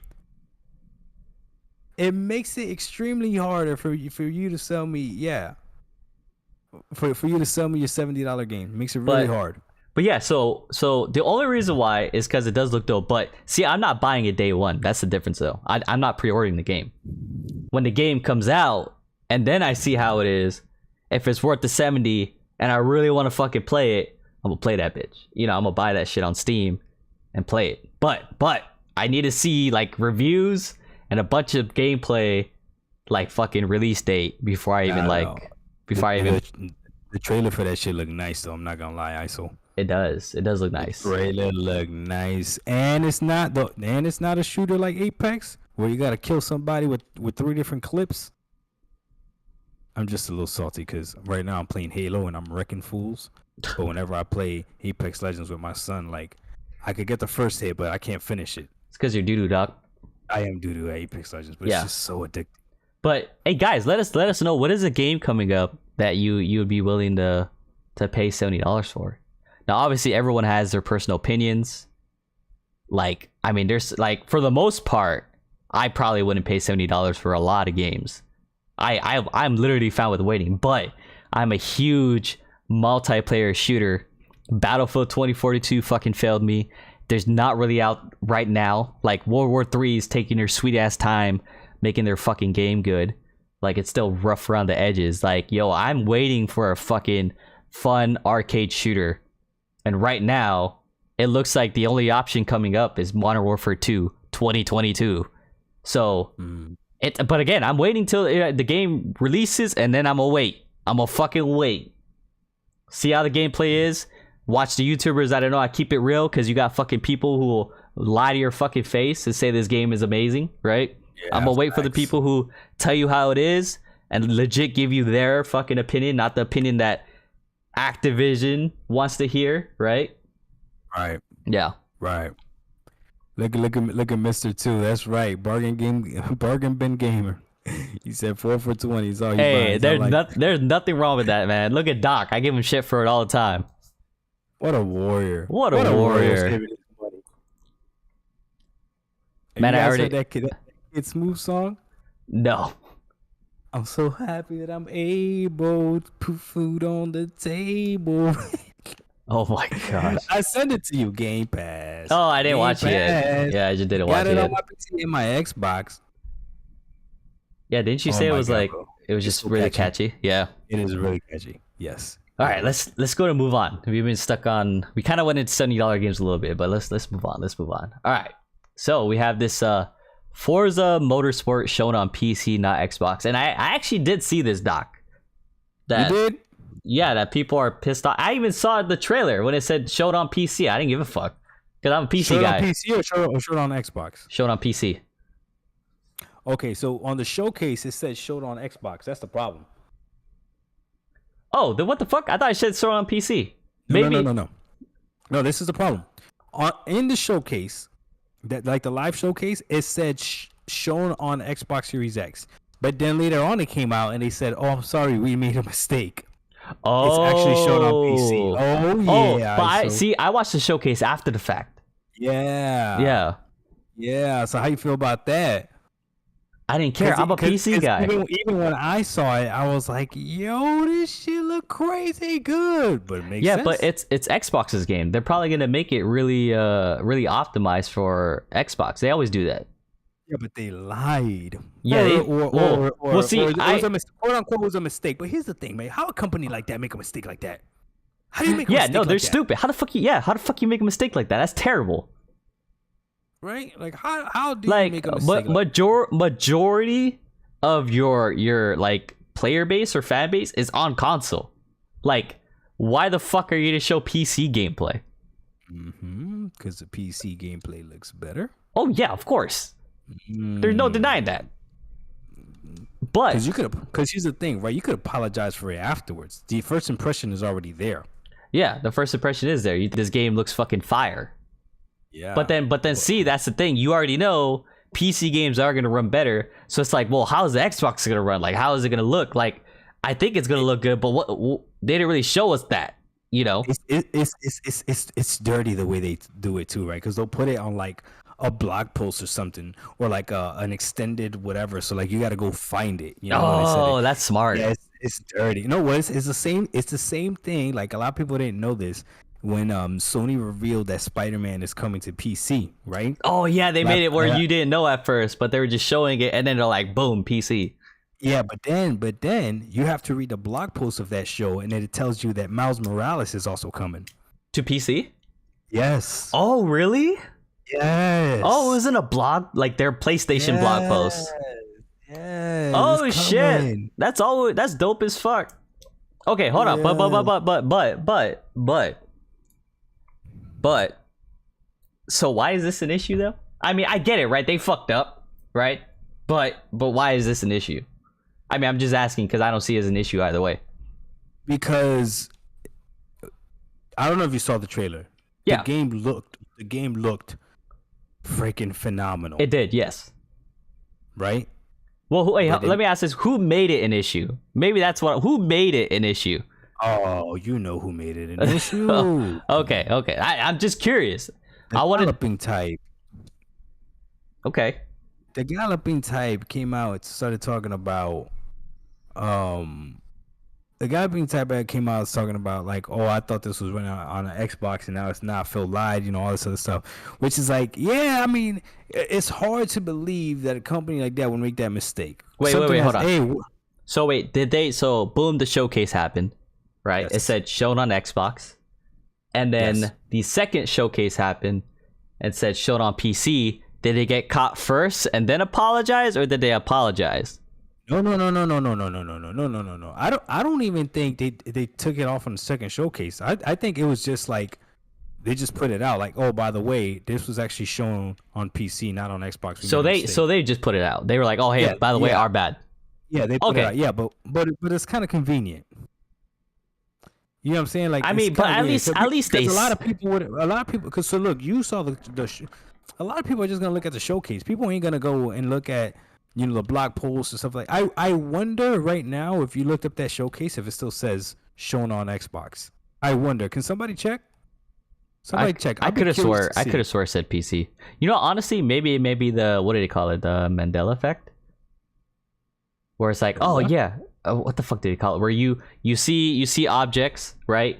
It makes it extremely harder for you to sell me. Yeah. For you to sell me your $70 game, it makes it really hard. But yeah, so the only reason why is because it does look dope. But see, I'm not buying it day one. That's the difference, though. I'm not pre-ordering the game. When the game comes out, and then I see how it is. If it's worth the 70, and I really want to fucking play it, I'm gonna play that bitch. You know, I'm gonna buy that shit on Steam and play it. But I need to see like reviews and a bunch of gameplay, like fucking release date before I even The trailer for that shit look nice though. I'm not gonna lie, ISO. It does look nice. The trailer look nice, and it's not a shooter like Apex where you gotta kill somebody with 3 different clips. I'm just a little salty because right now I'm playing Halo and I'm wrecking fools. But whenever I play Apex Legends with my son, like I could get the first hit, but I can't finish it. It's because you're doo-doo, Doc. I am doo-doo at Apex Legends, but it's just so addictive. But hey, guys, let us know, what is a game coming up that you would be willing to pay $70 for? Now, obviously, everyone has their personal opinions. Like, I mean, there's like, for the most part, I probably wouldn't pay $70 for a lot of games. I'm literally fine with waiting, but I'm a huge multiplayer shooter. Battlefield 2042 fucking failed me. There's not really out right now. Like World War 3 is taking their sweet ass time making their fucking game good. Like it's still rough around the edges. Like, yo, I'm waiting for a fucking fun arcade shooter. And right now, it looks like the only option coming up is Modern Warfare 2 2022. So, but again, I'm waiting till the game releases, and then I'm gonna wait. I'm gonna fucking wait. See how the gameplay is. Watch the YouTubers that I know I keep it real, because you got fucking people who will lie to your fucking face and say this game is amazing, right? Yeah, I'm gonna wait for the people who tell you how it is and legit give you their fucking opinion, not the opinion that Activision wants to hear, right? Right. Yeah. Right. Look at Mr. 2. That's right. Bargain bin gamer. He said 4 for 20. So Hey, there's nothing wrong with that, man. Look at Doc. I give him shit for it all the time. What a warrior! What a warrior! Man, I already heard that Kid Smooth song. No. I'm so happy that I'm able to put food on the table. Oh my gosh. I sent it to you, Game Pass. Oh, I didn't Game watch Pass. it. Yeah, I just didn't watch it. Got it on my PC and my Xbox. Yeah, didn't you say it was God, like bro. it was just really catchy? Yeah. It is really catchy. Yes. All right, let's go to move on. We've been stuck on. We kind of went into $70 games a little bit, but let's move on. Let's move on. All right. So we have this Forza Motorsport shown on PC, not Xbox, and I actually did see this, Doc. You did? Yeah, that people are pissed off. I even saw the trailer when it said showed on PC. I didn't give a fuck because I'm a PC guy. Showed on PC or showed on Xbox? Showed on PC. Okay, so on the showcase it said showed on Xbox. That's the problem. Oh, then what the fuck? I thought it said showed on PC. Maybe. No, this is the problem. In the showcase, that like the live showcase, it said shown on Xbox Series X. But then later on it came out and they said, "Oh, I'm sorry, we made a mistake." Oh, it's actually shown on PC. Oh yeah. But I watched the showcase after the fact. Yeah. So how you feel about that? I didn't care. I'm a PC guy. Even when I saw it, I was like, "Yo, this shit look crazy good." But it makes sense. Yeah, but it's Xbox's game. They're probably gonna make it really optimized for Xbox. They always do that. Yeah, but they lied. Yeah, we'll see. It was quote unquote was a mistake. But here's the thing, man. How a company like that make a mistake like that? How do you make a mistake? Yeah, no, they're like stupid. How the fuck you make a mistake like that? That's terrible. Right? Like how do you make a mistake? Majority of your like player base or fan base is on console. Like, why the fuck are you gonna show PC gameplay? Because the PC gameplay looks better. Oh yeah, of course. There's no denying that. But because here's the thing, right? You could apologize for it afterwards. The first impression is already there. Yeah, the first impression is there. This game looks fucking fire. Yeah. But then see, that's the thing. You already know PC games are gonna run better. So it's like, well, how is the Xbox gonna run? Like, how is it gonna look? Like, I think it's gonna look good, but what they didn't really show us that. You know, it's dirty the way they do it too, right? Because they'll put it on like a blog post or something, or like an extended whatever. So like you got to go find it. You know? Oh, that's smart. Yeah, it's dirty. You know what? It's the same. It's the same thing. Like a lot of people didn't know this when Sony revealed that Spider-Man is coming to PC, right? Oh yeah, they made it where you didn't know at first, but they were just showing it, and then they're like, boom, PC. Yeah, but then you have to read the blog post of that show, and then it tells you that Miles Morales is also coming to PC. Yes. Oh really? Yes. Oh, it was in a blog, like their PlayStation blog post. Yes. Oh shit, that's dope as fuck. Okay, hold on, but, so why is this an issue though? I mean, I get it, right? They fucked up, right? But why is this an issue? I mean, I'm just asking because I don't see it as an issue either way. Because I don't know if you saw the trailer. Yeah. The game looked freaking phenomenal. It did, yes. Right? Well, wait, let me ask this: who made it an issue? Maybe that's who made it an issue. Oh, you know who made it an issue. Okay. I'm just curious. The galloping type. Okay. The galloping type came out and started talking about the galloping type came out talking about like, oh, I thought this was running on an Xbox and now it's not. Phil lied, you know, all this other stuff. Which is like, yeah, I mean, it's hard to believe that a company like that would make that mistake. Wait, hold on. So wait, so boom, the showcase happened, right? Yes. It said shown on Xbox. And then the second showcase happened and said shown on PC. Did they get caught first and then apologize, or did they apologize? No. I don't even think they took it off on the second showcase. I think it was just like they just put it out like, oh, by the way, this was actually shown on PC, not on Xbox. So they just put it out. They were like, oh, hey, by the way, our bad. Yeah, they put it out. Yeah, but it's kind of convenient. You know what I'm saying? Like, I mean, but at least they. A lot of people, because so look, you saw a lot of people are just gonna look at the showcase. People ain't gonna go and look at you know, the blog posts and stuff like. I wonder right now if you looked up that showcase if it still says shown on Xbox. I wonder. Can somebody check? Somebody check. I could have swore it said PC. You know, honestly, maybe the, what do they call it? The Mandela effect, where it's like, oh yeah, what the fuck did they call it? Where you see objects, right?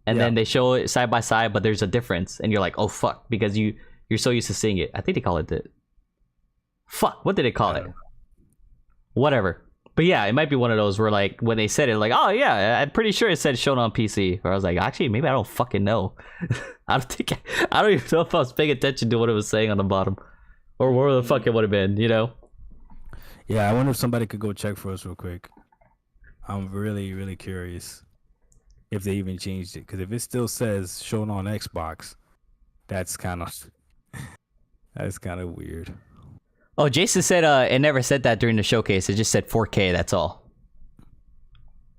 And then they show it side by side, but there's a difference, and you're like, oh fuck, because you're so used to seeing it. I think they call it the fuck. What did they call it? Whatever. But yeah, it might be one of those where, like, when they said it, like, oh yeah, I'm pretty sure it said shown on PC. Or I was like, actually, maybe I don't fucking know. I don't even know if I was paying attention to what it was saying on the bottom, or where the fuck it would have been, you know? Yeah, I wonder if somebody could go check for us real quick. I'm really, really curious if they even changed it, because if it still says shown on Xbox, that's kind of weird. Oh, Jason said it never said that during the showcase. It just said 4K. That's all.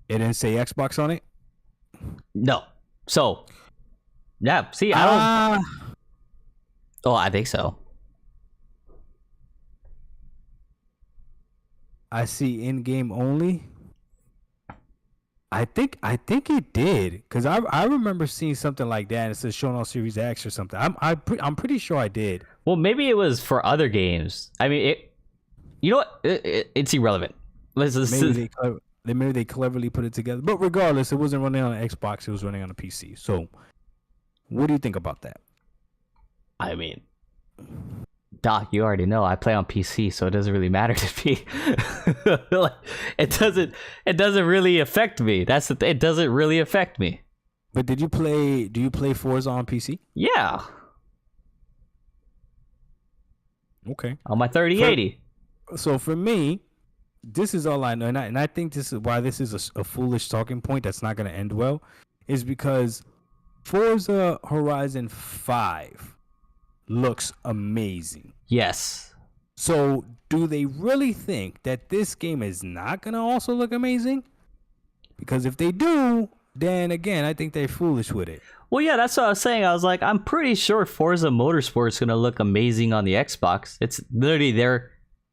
It didn't say Xbox on it? No. So, yeah. See, I don't. Oh, I think so. I see in-game only. I think it did, because I remember seeing something like that, and it says shown on Series X or something. I'm pretty sure I did. Well, maybe it was for other games. I mean, you know what? It's irrelevant. Maybe they cleverly put it together. But regardless, it wasn't running on an Xbox. It was running on a PC. So, what do you think about that? I mean, Doc, you already know I play on PC, so it doesn't really matter to me. Like, it doesn't really affect me. That's the thing. It doesn't really affect me. But do you play Forza on PC? Yeah. Okay. On my 3080. So for me, this is all I know, and I think this is why this is a foolish talking point that's not going to end well, is because Forza Horizon 5 looks amazing. Yes. So do they really think that this game is not going to also look amazing? Because if they do, then again, I think they're foolish with it. Well, yeah, that's what I was saying. I was like, I'm pretty sure Forza Motorsport is going to look amazing on the Xbox. It's literally their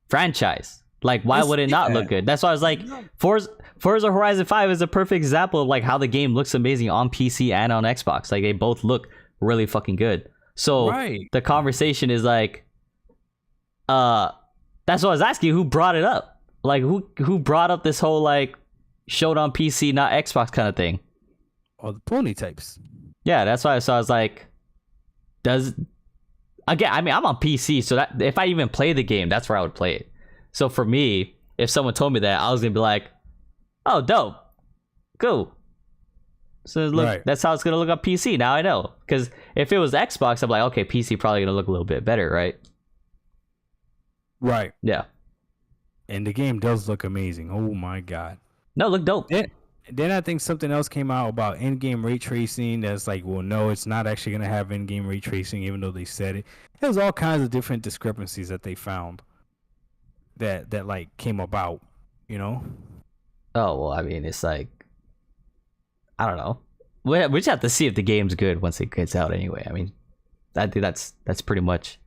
franchise. Like, why would it not look good? That's why I was like, Forza Horizon 5 is a perfect example of like how the game looks amazing on PC and on Xbox. Like, they both look really fucking good. So the conversation is like, that's what I was asking. Who brought it up? Like, who brought up this whole like showed on PC, not Xbox kind of thing? Or the pony types. Yeah, that's why I was like, again, I mean, I'm on PC, so that if I even play the game, that's where I would play it. So for me, if someone told me that, I was gonna be like, oh, dope, cool. So look, that's how it's gonna look on PC. Now I know, because if it was Xbox, I'm like, okay, PC probably gonna look a little bit better, right? Right. Yeah. And the game does look amazing. Oh my god. No, look dope. Then I think something else came out about in-game ray tracing. That's like, well, no, it's not actually gonna have in-game ray tracing, even though they said it. There's all kinds of different discrepancies that they found that like came about, you know. Oh well, I mean, it's like, I don't know. We just have to see if the game's good once it gets out. Anyway, I mean, I think that's pretty much.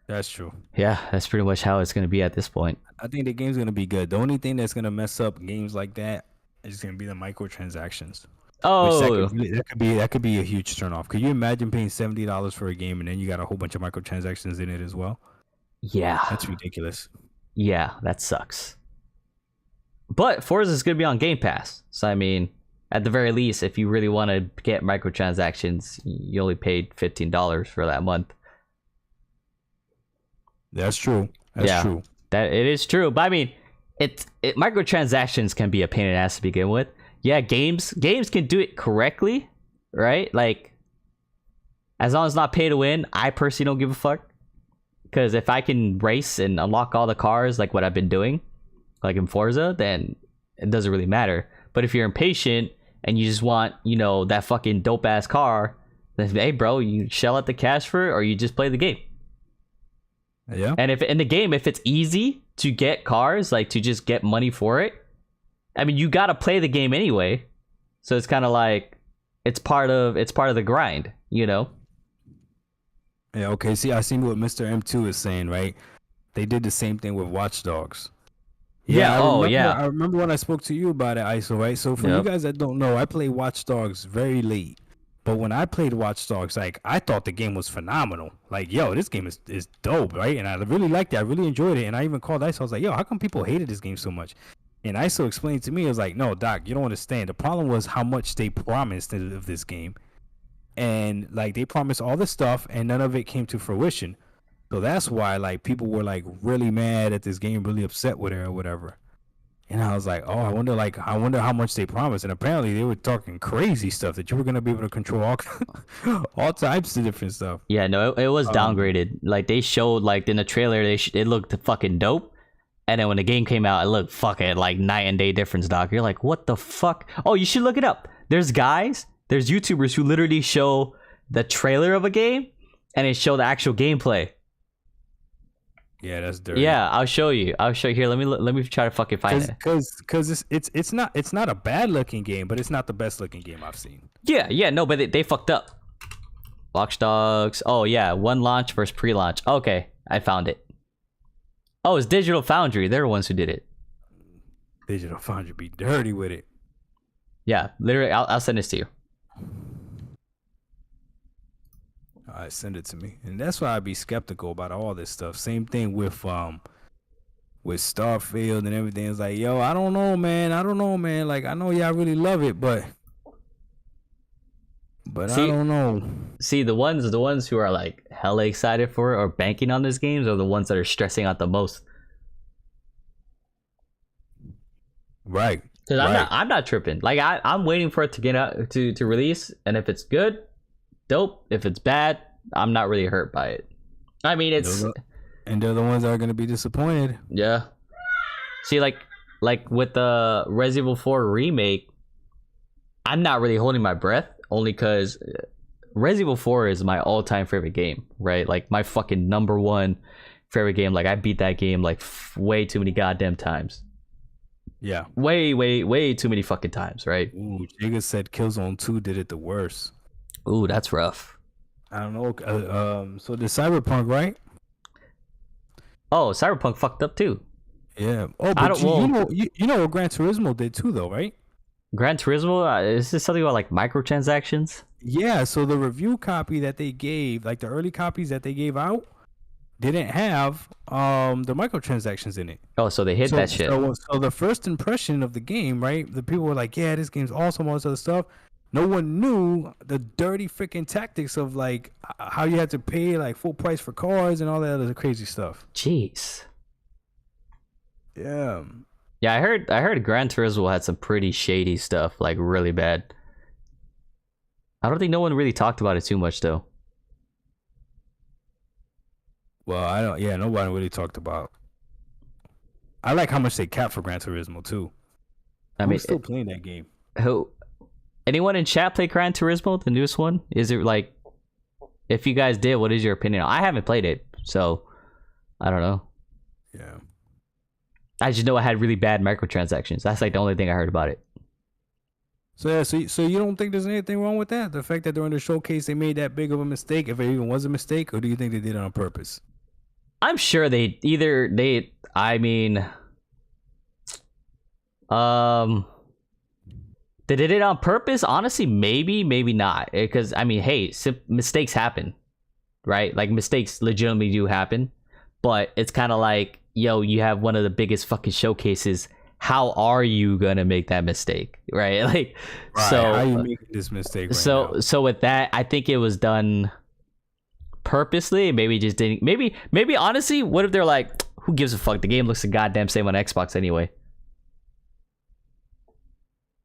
That's true. Yeah, that's pretty much how it's gonna be at this point. I think the game's gonna be good. The only thing that's gonna mess up games like that is gonna be the microtransactions. Oh, that could be a huge turnoff. Could you imagine paying $70 for a game and then you got a whole bunch of microtransactions in it as well? Yeah, that's ridiculous. Yeah, that sucks. But Forza is gonna be on Game Pass, so I mean, at the very least, if you really want to get microtransactions, you only paid $15 for that month. That's true. That's true. That it is true. But I mean, it microtransactions can be a pain in the ass to begin with. Yeah, games can do it correctly, right? Like, as long as it's not pay to win, I personally don't give a fuck. Because if I can race and unlock all the cars like what I've been doing, like in Forza, then it doesn't really matter. But if you're impatient and you just want, you know, that fucking dope ass car, then hey, bro, you shell out the cash for it, or you just play the game. Yeah. And if in the game, if it's easy to get cars, like to just get money for it, I mean, you gotta play the game anyway. So it's kind of like it's part of the grind, you know. Yeah. Okay. See, I see what Mr. M2 is saying, right? they did the same thing with Watch Dogs. Yeah. Oh, yeah. I remember when I spoke to you about it, ISO, right? So for you guys that don't know, I played Watch Dogs very late. But when I played Watch Dogs, like, I thought the game was phenomenal. Like, yo, this game is dope, right? And I really liked it. I really enjoyed it. And I even called ISO. I was like, yo, how come people hated this game so much? And ISO explained to me, it was like, no, Doc, you don't understand. The problem was how much they promised of this game. And, like, they promised all this stuff, and none of it came to fruition. So that's why, like, people were, like, really mad at this game, really upset with it or whatever. And I was like, oh, I wonder how much they promised. And apparently they were talking crazy stuff that you were going to be able to control all types of different stuff. Yeah, no, it was downgraded. Like, they showed, like, in the trailer, it looked fucking dope. And then when the game came out, it looked fucking like night and day difference, Doc. You're like, what the fuck? Oh, you should look it up. There's YouTubers who literally show the trailer of a game and they show the actual gameplay. Yeah, that's dirty. Yeah, I'll show you. Here. Let me try to fucking find it. Because it's not a bad looking game, but it's not the best looking game I've seen. Yeah, no, but they fucked up. Watch Dogs. Oh yeah, one launch versus pre-launch. Okay, I found it. Oh, it's Digital Foundry. They're the ones who did it. Digital Foundry be dirty with it. Yeah, literally, I'll send this to you. All right, send it to me. And that's why I'd be skeptical about all this stuff. Same thing with Starfield and everything. It's like, yo, I don't know, man. Like, I know y'all really love it, but see, I don't know. See, the ones who are like hella excited for it or banking on these games are the ones that are stressing out the most. Right. Because I'm not tripping. Like, I'm waiting for it to get out to release, and if it's good, dope. If it's bad, I'm not really hurt by it. I mean, and they're the ones that are gonna be disappointed. Yeah. See, like with the Resident Evil 4 remake, I'm not really holding my breath, only because Resident Evil 4 is my all-time favorite game, right? Like, my fucking number one favorite game. Like, I beat that game like way too many goddamn times. Yeah. Way too many fucking times, right? Ooh, Jigga said Killzone 2 did it the worst. Ooh, that's rough. I don't know. So the Cyberpunk, right? Oh, Cyberpunk fucked up too. Yeah. Oh, but you know what Gran Turismo did too, though, right? Gran Turismo, is this something about like microtransactions? Yeah. So the review copy that they gave, like the early copies that they gave out, didn't have the microtransactions in it. Oh, so they hid that shit. So the first impression of the game, right? The people were like, "Yeah, this game's awesome," all this other stuff. No one knew the dirty freaking tactics of like how you had to pay like full price for cars and all that other crazy stuff. Jeez. Yeah. Yeah, I heard Gran Turismo had some pretty shady stuff, like really bad. I don't think no one really talked about it too much though. Well, I don't. Yeah, nobody really talked about. I like how much they capped for Gran Turismo too. I mean, I'm still playing that game. Who? Anyone in chat play Gran Turismo, the newest one? Is it like, if you guys did, what is your opinion? I haven't played it, so I don't know. Yeah. I just know I had really bad microtransactions. That's like the only thing I heard about it. So yeah, so you don't think there's anything wrong with that? The fact that during the showcase they made that big of a mistake, if it even was a mistake, or do you think they did it on purpose? I'm sure they they did it on purpose. Honestly, maybe not. Because I mean, hey, mistakes happen, right? Like, mistakes legitimately do happen. But it's kind of like, yo, you have one of the biggest fucking showcases. How are you gonna make that mistake, right? Like, right. So how are you making this mistake? Right now? So with that, I think it was done purposely. Maybe just didn't. Maybe honestly, what if they're like, who gives a fuck? The game looks the goddamn same on Xbox anyway.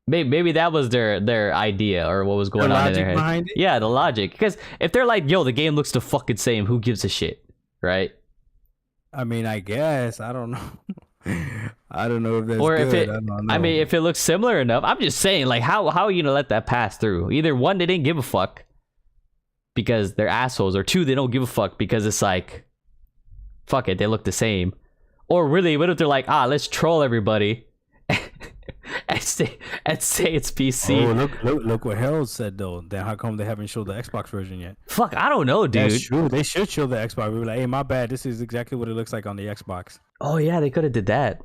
Maybe that was their idea or what was going on in their head. Behind it? Yeah, the logic. Because if they're like, yo, the game looks the fucking same, who gives a shit, right? I mean, I guess. I don't know. I don't know if that's or good. If it, I mean, if it looks similar enough, I'm just saying, like, how are you gonna let that pass through? Either one, they didn't give a fuck because they're assholes, or two, they don't give a fuck because it's like, fuck it, they look the same. Or really, what if they're like, let's troll everybody and say it's PC. Oh, look what Harold said though. Then how come they haven't showed the Xbox version yet? Fuck, I don't know, dude. That's true. They should show the Xbox. We were like, hey, my bad. This is exactly what it looks like on the Xbox. Oh yeah, they could have did that.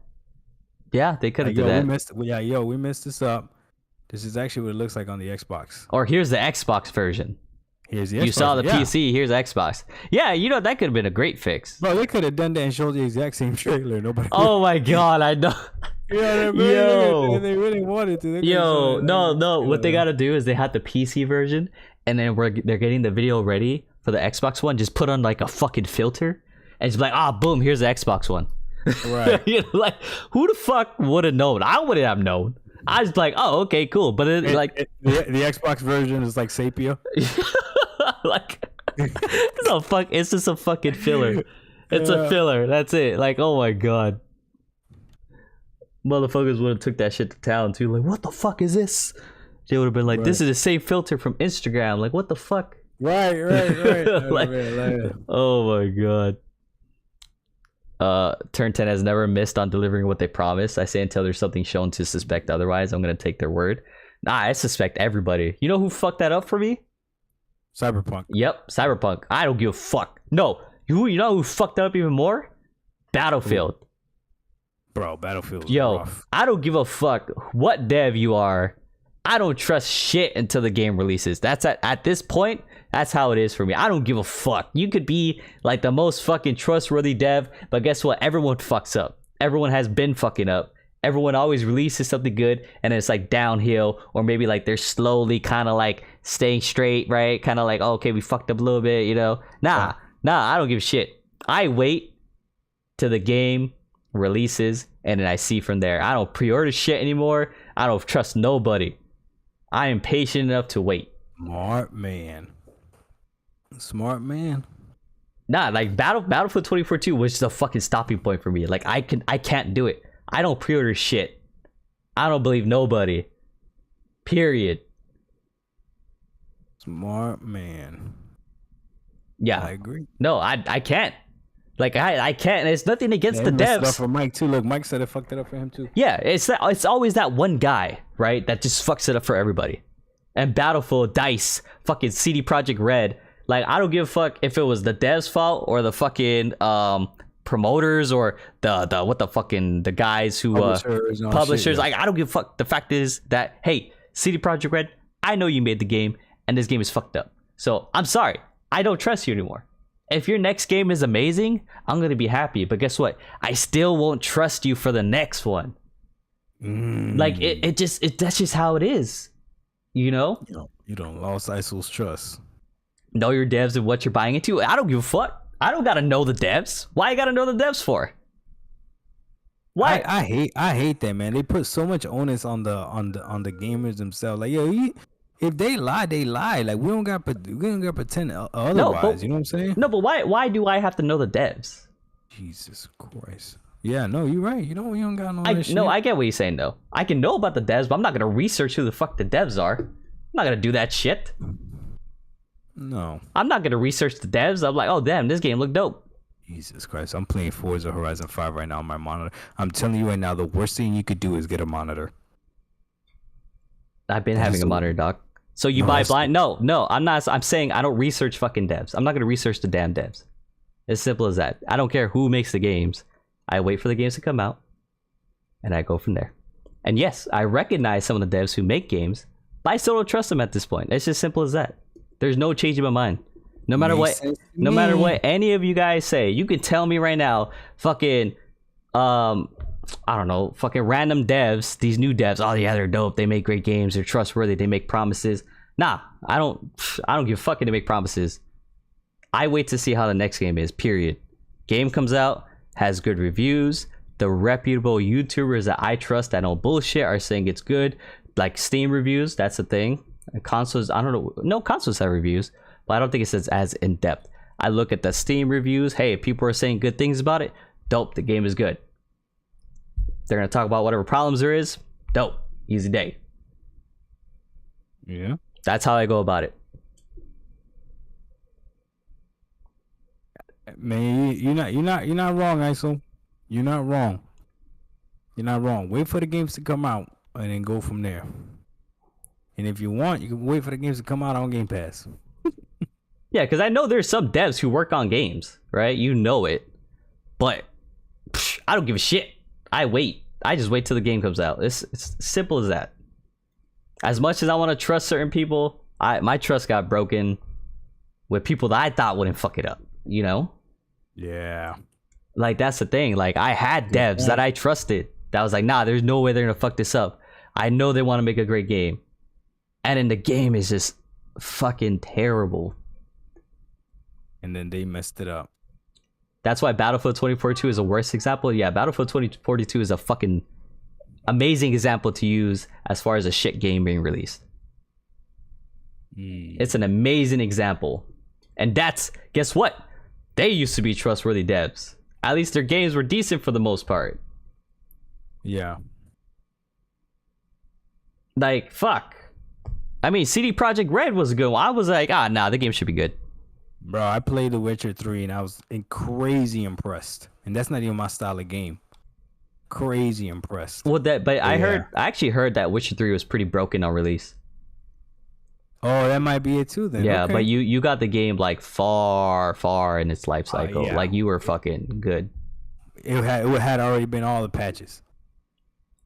Yeah, they could have did that. We messed this up. This is actually what it looks like on the Xbox. Or here's the Xbox version. Here's the Xbox. You saw the PC. Here's Xbox. Yeah, that could have been a great fix. Bro, they could have done that and showed the exact same trailer. Nobody. Oh my god, I know. You know what I mean? Yo, they really wanted to. No. What they gotta do is they had the PC version, and then they're getting the video ready for the Xbox One. Just put on like a fucking filter, and just be like, boom, here's the Xbox One. Right. Like who the fuck would have known? I wouldn't have known. I was like, oh, okay, cool. But the Xbox version is like Sapia. Like, it's just a fucking filler. It's a filler. That's it. Like, oh my god. Motherfuckers would have took that shit to town too. Like, what the fuck is this? They would have been like, this is the same filter from Instagram. Like, what the fuck? Right. Like, oh my god. Turn 10 has never missed on delivering what they promised. I say until there's something shown to suspect otherwise, I'm gonna take their word. Nah, I suspect everybody. You know who fucked that up for me? Cyberpunk. Yep, Cyberpunk. I don't give a fuck. No, you know who fucked that up even more? Battlefield. Bro, Battlefield. Yo, rough. I don't give a fuck what dev you are. I don't trust shit until the game releases. That's at this point. That's how it is for me. I don't give a fuck. You could be like the most fucking trustworthy dev, but guess what? Everyone fucks up. Everyone has been fucking up. Everyone always releases something good, and it's like downhill, or maybe like they're slowly kind of like staying straight, right? Kind of like, oh, okay, we fucked up a little bit, Nah, I don't give a shit. I wait till the game releases, and then I see from there. I don't pre-order shit anymore. I don't trust nobody. I am patient enough to wait. Smart man. Nah, like Battlefield 2042 was just a fucking stopping point for me. Like I can't do it. I don't pre-order shit. I don't believe nobody. Period. Smart man. Yeah, I agree. No, I can't. Like I can't. There's nothing against the devs. For Mike too. Look, Mike said it fucked it up for him too. Yeah, it's always that one guy, right, that just fucks it up for everybody. And Battlefield, DICE, fucking CD Projekt Red. Like, I don't give a fuck if it was the devs' fault or the fucking promoters or the guys who publishers. Shit, yeah. Like, I don't give a fuck. The fact is that, hey, CD Projekt Red, I know you made the game and this game is fucked up. So I'm sorry, I don't trust you anymore. If your next game is amazing, I'm gonna be happy. But guess what? I still won't trust you for the next one. Like that's just how it is. You don't lost Asus trust. Know your devs and what you're buying into. I don't give a fuck. I don't gotta know the devs. Why you gotta know the devs for? Why? I hate that, man. They put so much onus on the gamers themselves. Like, yo, if they lie, they lie. Like, we don't got to pretend otherwise. You know what I'm saying? No, but why do I have to know the devs? Jesus Christ. Yeah, no, you're right. You don't got no shit. No, I get what you're saying though. I can know about the devs, but I'm not gonna research who the fuck the devs are. I'm not gonna do that shit. No. I'm not gonna research the devs. I'm like, oh damn, this game looked dope. Jesus Christ. I'm playing Forza Horizon 5 right now on my monitor. I'm telling you right now, the worst thing you could do is get a monitor. I've been having a monitor, doc. So you buy blind? No, I'm not. I'm saying I don't research fucking devs. I'm not gonna research the damn devs. As simple as that. I don't care who makes the games. I wait for the games to come out, and I go from there. And yes, I recognize some of the devs who make games, but I still don't trust them at this point. It's just simple as that. There's no change in my mind. No matter what any of you guys say, you can tell me right now, fucking, I don't know, fucking random devs, these new devs. Oh yeah, they're dope. They make great games. They're trustworthy. They make promises. Nah, I don't give a fuck if they make promises. I wait to see how the next game is. Period. Game comes out, has good reviews. The reputable YouTubers that I trust that don't bullshit are saying it's good. Like Steam reviews, that's the thing. And consoles, I don't know. No, consoles have reviews, but I don't think it's as in depth. I look at the Steam reviews. Hey, people are saying good things about it. Dope. The game is good. They're gonna talk about whatever problems there is. Dope. Easy day. Yeah. That's how I go about it. Man, you're not wrong, ISO. You're not wrong. Wait for the games to come out and then go from there. And if you want, you can wait for the games to come out on Game Pass. Yeah, because I know there's some devs who work on games, right? You know it. But I don't give a shit. I wait. I just wait till the game comes out. It's simple as that. As much as I want to trust certain people, my trust got broken with people that I thought wouldn't fuck it up, you know? Yeah. Like, that's the thing. Like, I had devs that I trusted that was like, nah, there's no way they're gonna fuck this up. I know they want to make a great game. And then the game is just fucking terrible. And then they messed it up. That's why Battlefield 2042 is a worst example. Yeah, Battlefield 2042 is a fucking amazing example to use as far as a shit game being released. It's an amazing example. And that's, guess what? They used to be trustworthy devs. At least their games were decent for the most part. Yeah. Like, fuck. I mean, CD Projekt Red was a good one. I was like, nah, the game should be good. Bro, I played The Witcher 3 and I was crazy impressed. And that's not even my style of game. Crazy impressed. Well, I actually heard that Witcher 3 was pretty broken on release. Oh, that might be it too then. Yeah, okay. but you got the game like far in its life cycle. Yeah. Like, you were fucking good. It had already been all the patches.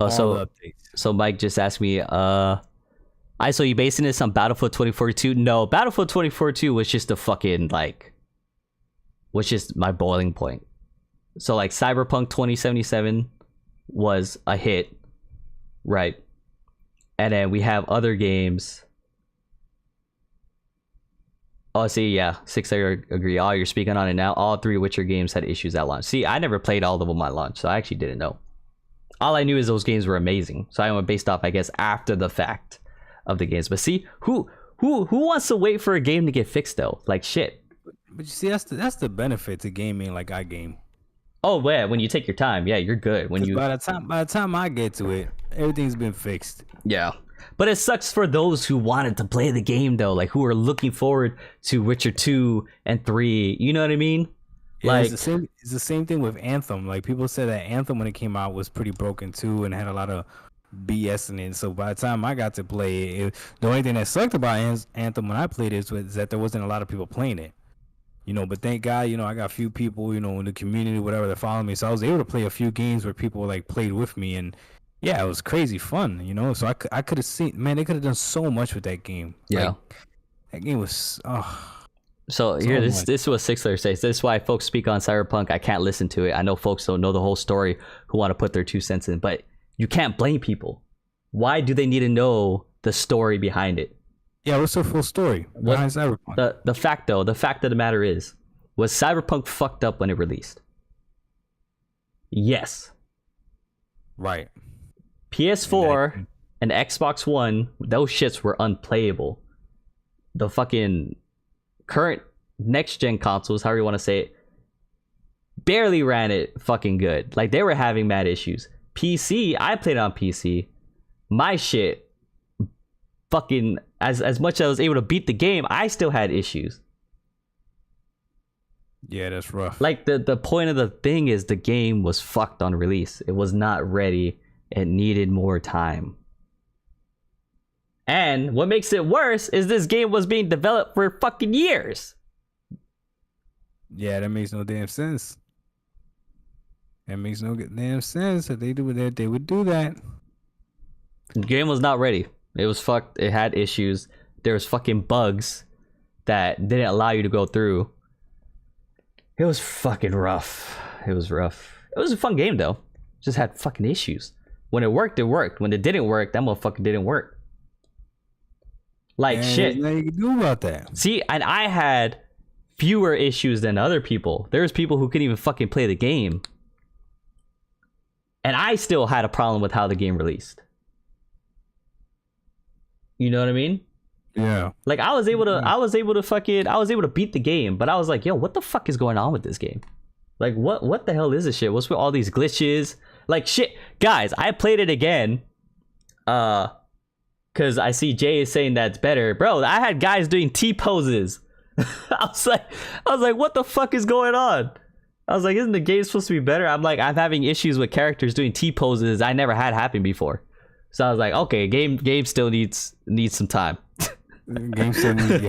Oh, all the updates. So Mike just asked me, so you basing this on Battlefield 2042? No, Battlefield 2042 was just a fucking, like, was just my boiling point. So, like, Cyberpunk 2077 was a hit, right? And then we have other games. Oh, see, yeah, 6 I agree. Oh, you're speaking on it now. All 3 Witcher games had issues at launch. See, I never played all of them at launch, so I actually didn't know. All I knew is those games were amazing. So I went based off, I guess, after the fact of the games. But see, who wants to wait for a game to get fixed though? Like, shit. But you see, that's the benefit to gaming like I game. Oh yeah, when you take your time, yeah, you're good. When you by the time I get to it, everything's been fixed. Yeah. But it sucks for those who wanted to play the game though, like who are looking forward to Witcher 2 and 3. You know what I mean? Yeah, Like, it's the same thing with Anthem. Like, people said that Anthem when it came out was pretty broken too and had a lot of BS in it. So by the time I got to play it, the only thing that sucked about Anthem when I played it was that there wasn't a lot of people playing it. You know, but thank God, you know, I got a few people, you know, in the community, whatever, that follow me. So I was able to play a few games where people like played with me, and yeah, it was crazy fun, you know. So I could have seen, man, they could have done so much with that game. yeah. Like, that game was So here, this is what Sixler says. This is why folks speak on Cyberpunk. I can't listen to it. I know folks don't know the whole story who want to put their 2 cents in, but you can't blame people. Why do they need to know the story behind it? Yeah, what's the full story behind Cyberpunk? The fact of the matter is, was Cyberpunk fucked up when it released? Yes. Right. PS4 and Xbox One, those shits were unplayable. The fucking current next gen consoles, however you want to say it, barely ran it fucking good. Like, they were having mad issues. PC, I played on PC. My shit, fucking, as much as I was able to beat the game, I still had issues. Yeah, that's rough. Like, the point of the thing is the game was fucked on release. It was not ready. It needed more time. And what makes it worse is this game was being developed for fucking years. Yeah, that makes no damn sense. That makes no damn sense that they would do that. The game was not ready. It was fucked. It had issues. There was fucking bugs that didn't allow you to go through. It was fucking rough. It was rough. It was a fun game though. Just had fucking issues. When it worked, it worked. When it didn't work, that motherfucker didn't work. Like, shit. There's nothing you can do about that. See, and I had fewer issues than other people. There's people who couldn't even fucking play the game. And I still had a problem with how the game released. You know what I mean? Yeah. Like, I was able to beat the game, but I was like, yo, what the fuck is going on with this game? Like, what the hell is this shit? What's with all these glitches? Like, shit. Guys, I played it again. Because I see Jay is saying that's better. Bro, I had guys doing T-poses. I was like, what the fuck is going on? I was like, isn't the game supposed to be better? I'm having issues with characters doing T-poses I never had happen before. So I was like, okay, game still needs some time. Game still needs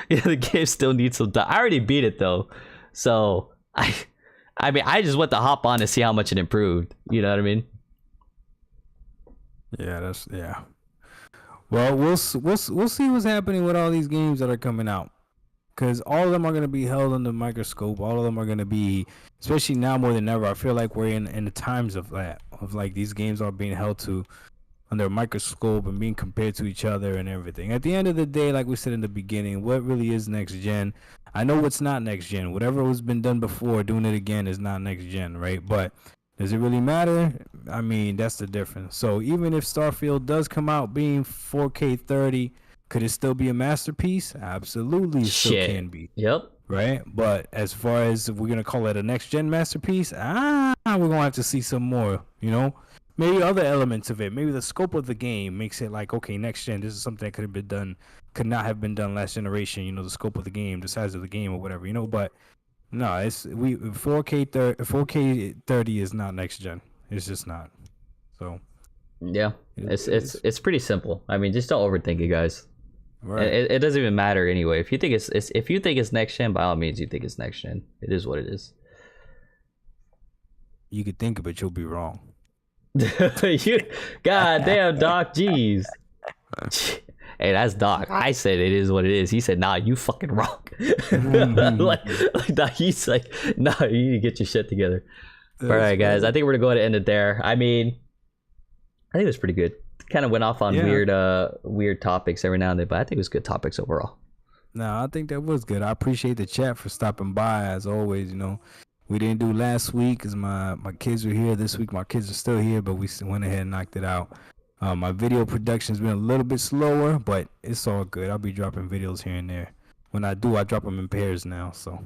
Yeah, the game still needs some time. I already beat it though, so I mean, I just went to hop on to see how much it improved. You know what I mean? Yeah. Well, we'll see what's happening with all these games that are coming out, because all of them are going to be held under microscope. All of them are going to be, especially now more than ever. I feel like we're in the times of that, of like these games are being held to under a microscope and being compared to each other and everything. At the end of the day, like we said in the beginning, what really is next gen? I know what's not next gen. Whatever was been done before, doing it again is not next gen, right? But does it really matter? I mean, that's the difference. So even if Starfield does come out being 4K 30, could it still be a masterpiece? Absolutely, it still can be. Yep. Right? But as far as if we're going to call it a next-gen masterpiece, we're going to have to see some more, you know? Maybe other elements of it. Maybe the scope of the game makes it like, okay, next-gen, this is something that could not have been done last generation, you know, the scope of the game, the size of the game or whatever, you know? But no, 4K 30 is not next gen. It's just not. So yeah, it's pretty simple. I mean, just don't overthink it, guys. Right. It doesn't even matter anyway. If you think it's next gen, by all means, you think it's next gen. It is what it is. You could think of it, you'll be wrong. God damn, Doc. Jeez. Hey, that's Doc. I said it is what it is. He said, nah, you fucking wrong. like nah, he's like, nah, you need to get your shit together. All right, guys. I think we're gonna go ahead and end it there. I mean, I think it was pretty good. Kind of went off on weird topics every now and then, but I think it was good topics overall. No, I think that was good. I appreciate the chat for stopping by as always. You know, we didn't do last week because my kids were here. This week my kids are still here, but we went ahead and knocked it out. My video production's been a little bit slower, but it's all good. I'll be dropping videos here and there. When I do, I drop them in pairs now. So,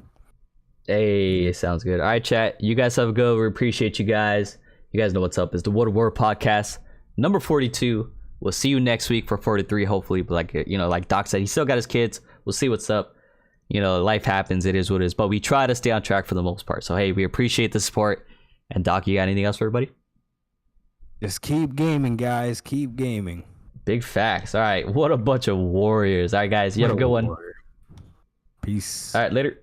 hey, it sounds good. All right, chat. You guys have a go. We appreciate you guys. You guys know what's up. It's the What a Word podcast, number 42. We'll see you next week for 43, hopefully. But like Doc said, he still got his kids. We'll see what's up. You know, life happens. It is what it is. But we try to stay on track for the most part. So, hey, we appreciate the support. And Doc, you got anything else for everybody? Just keep gaming, guys. Keep gaming. Big facts. All right. What a bunch of warriors. All right, guys. You have a good one. Peace. All right. Later.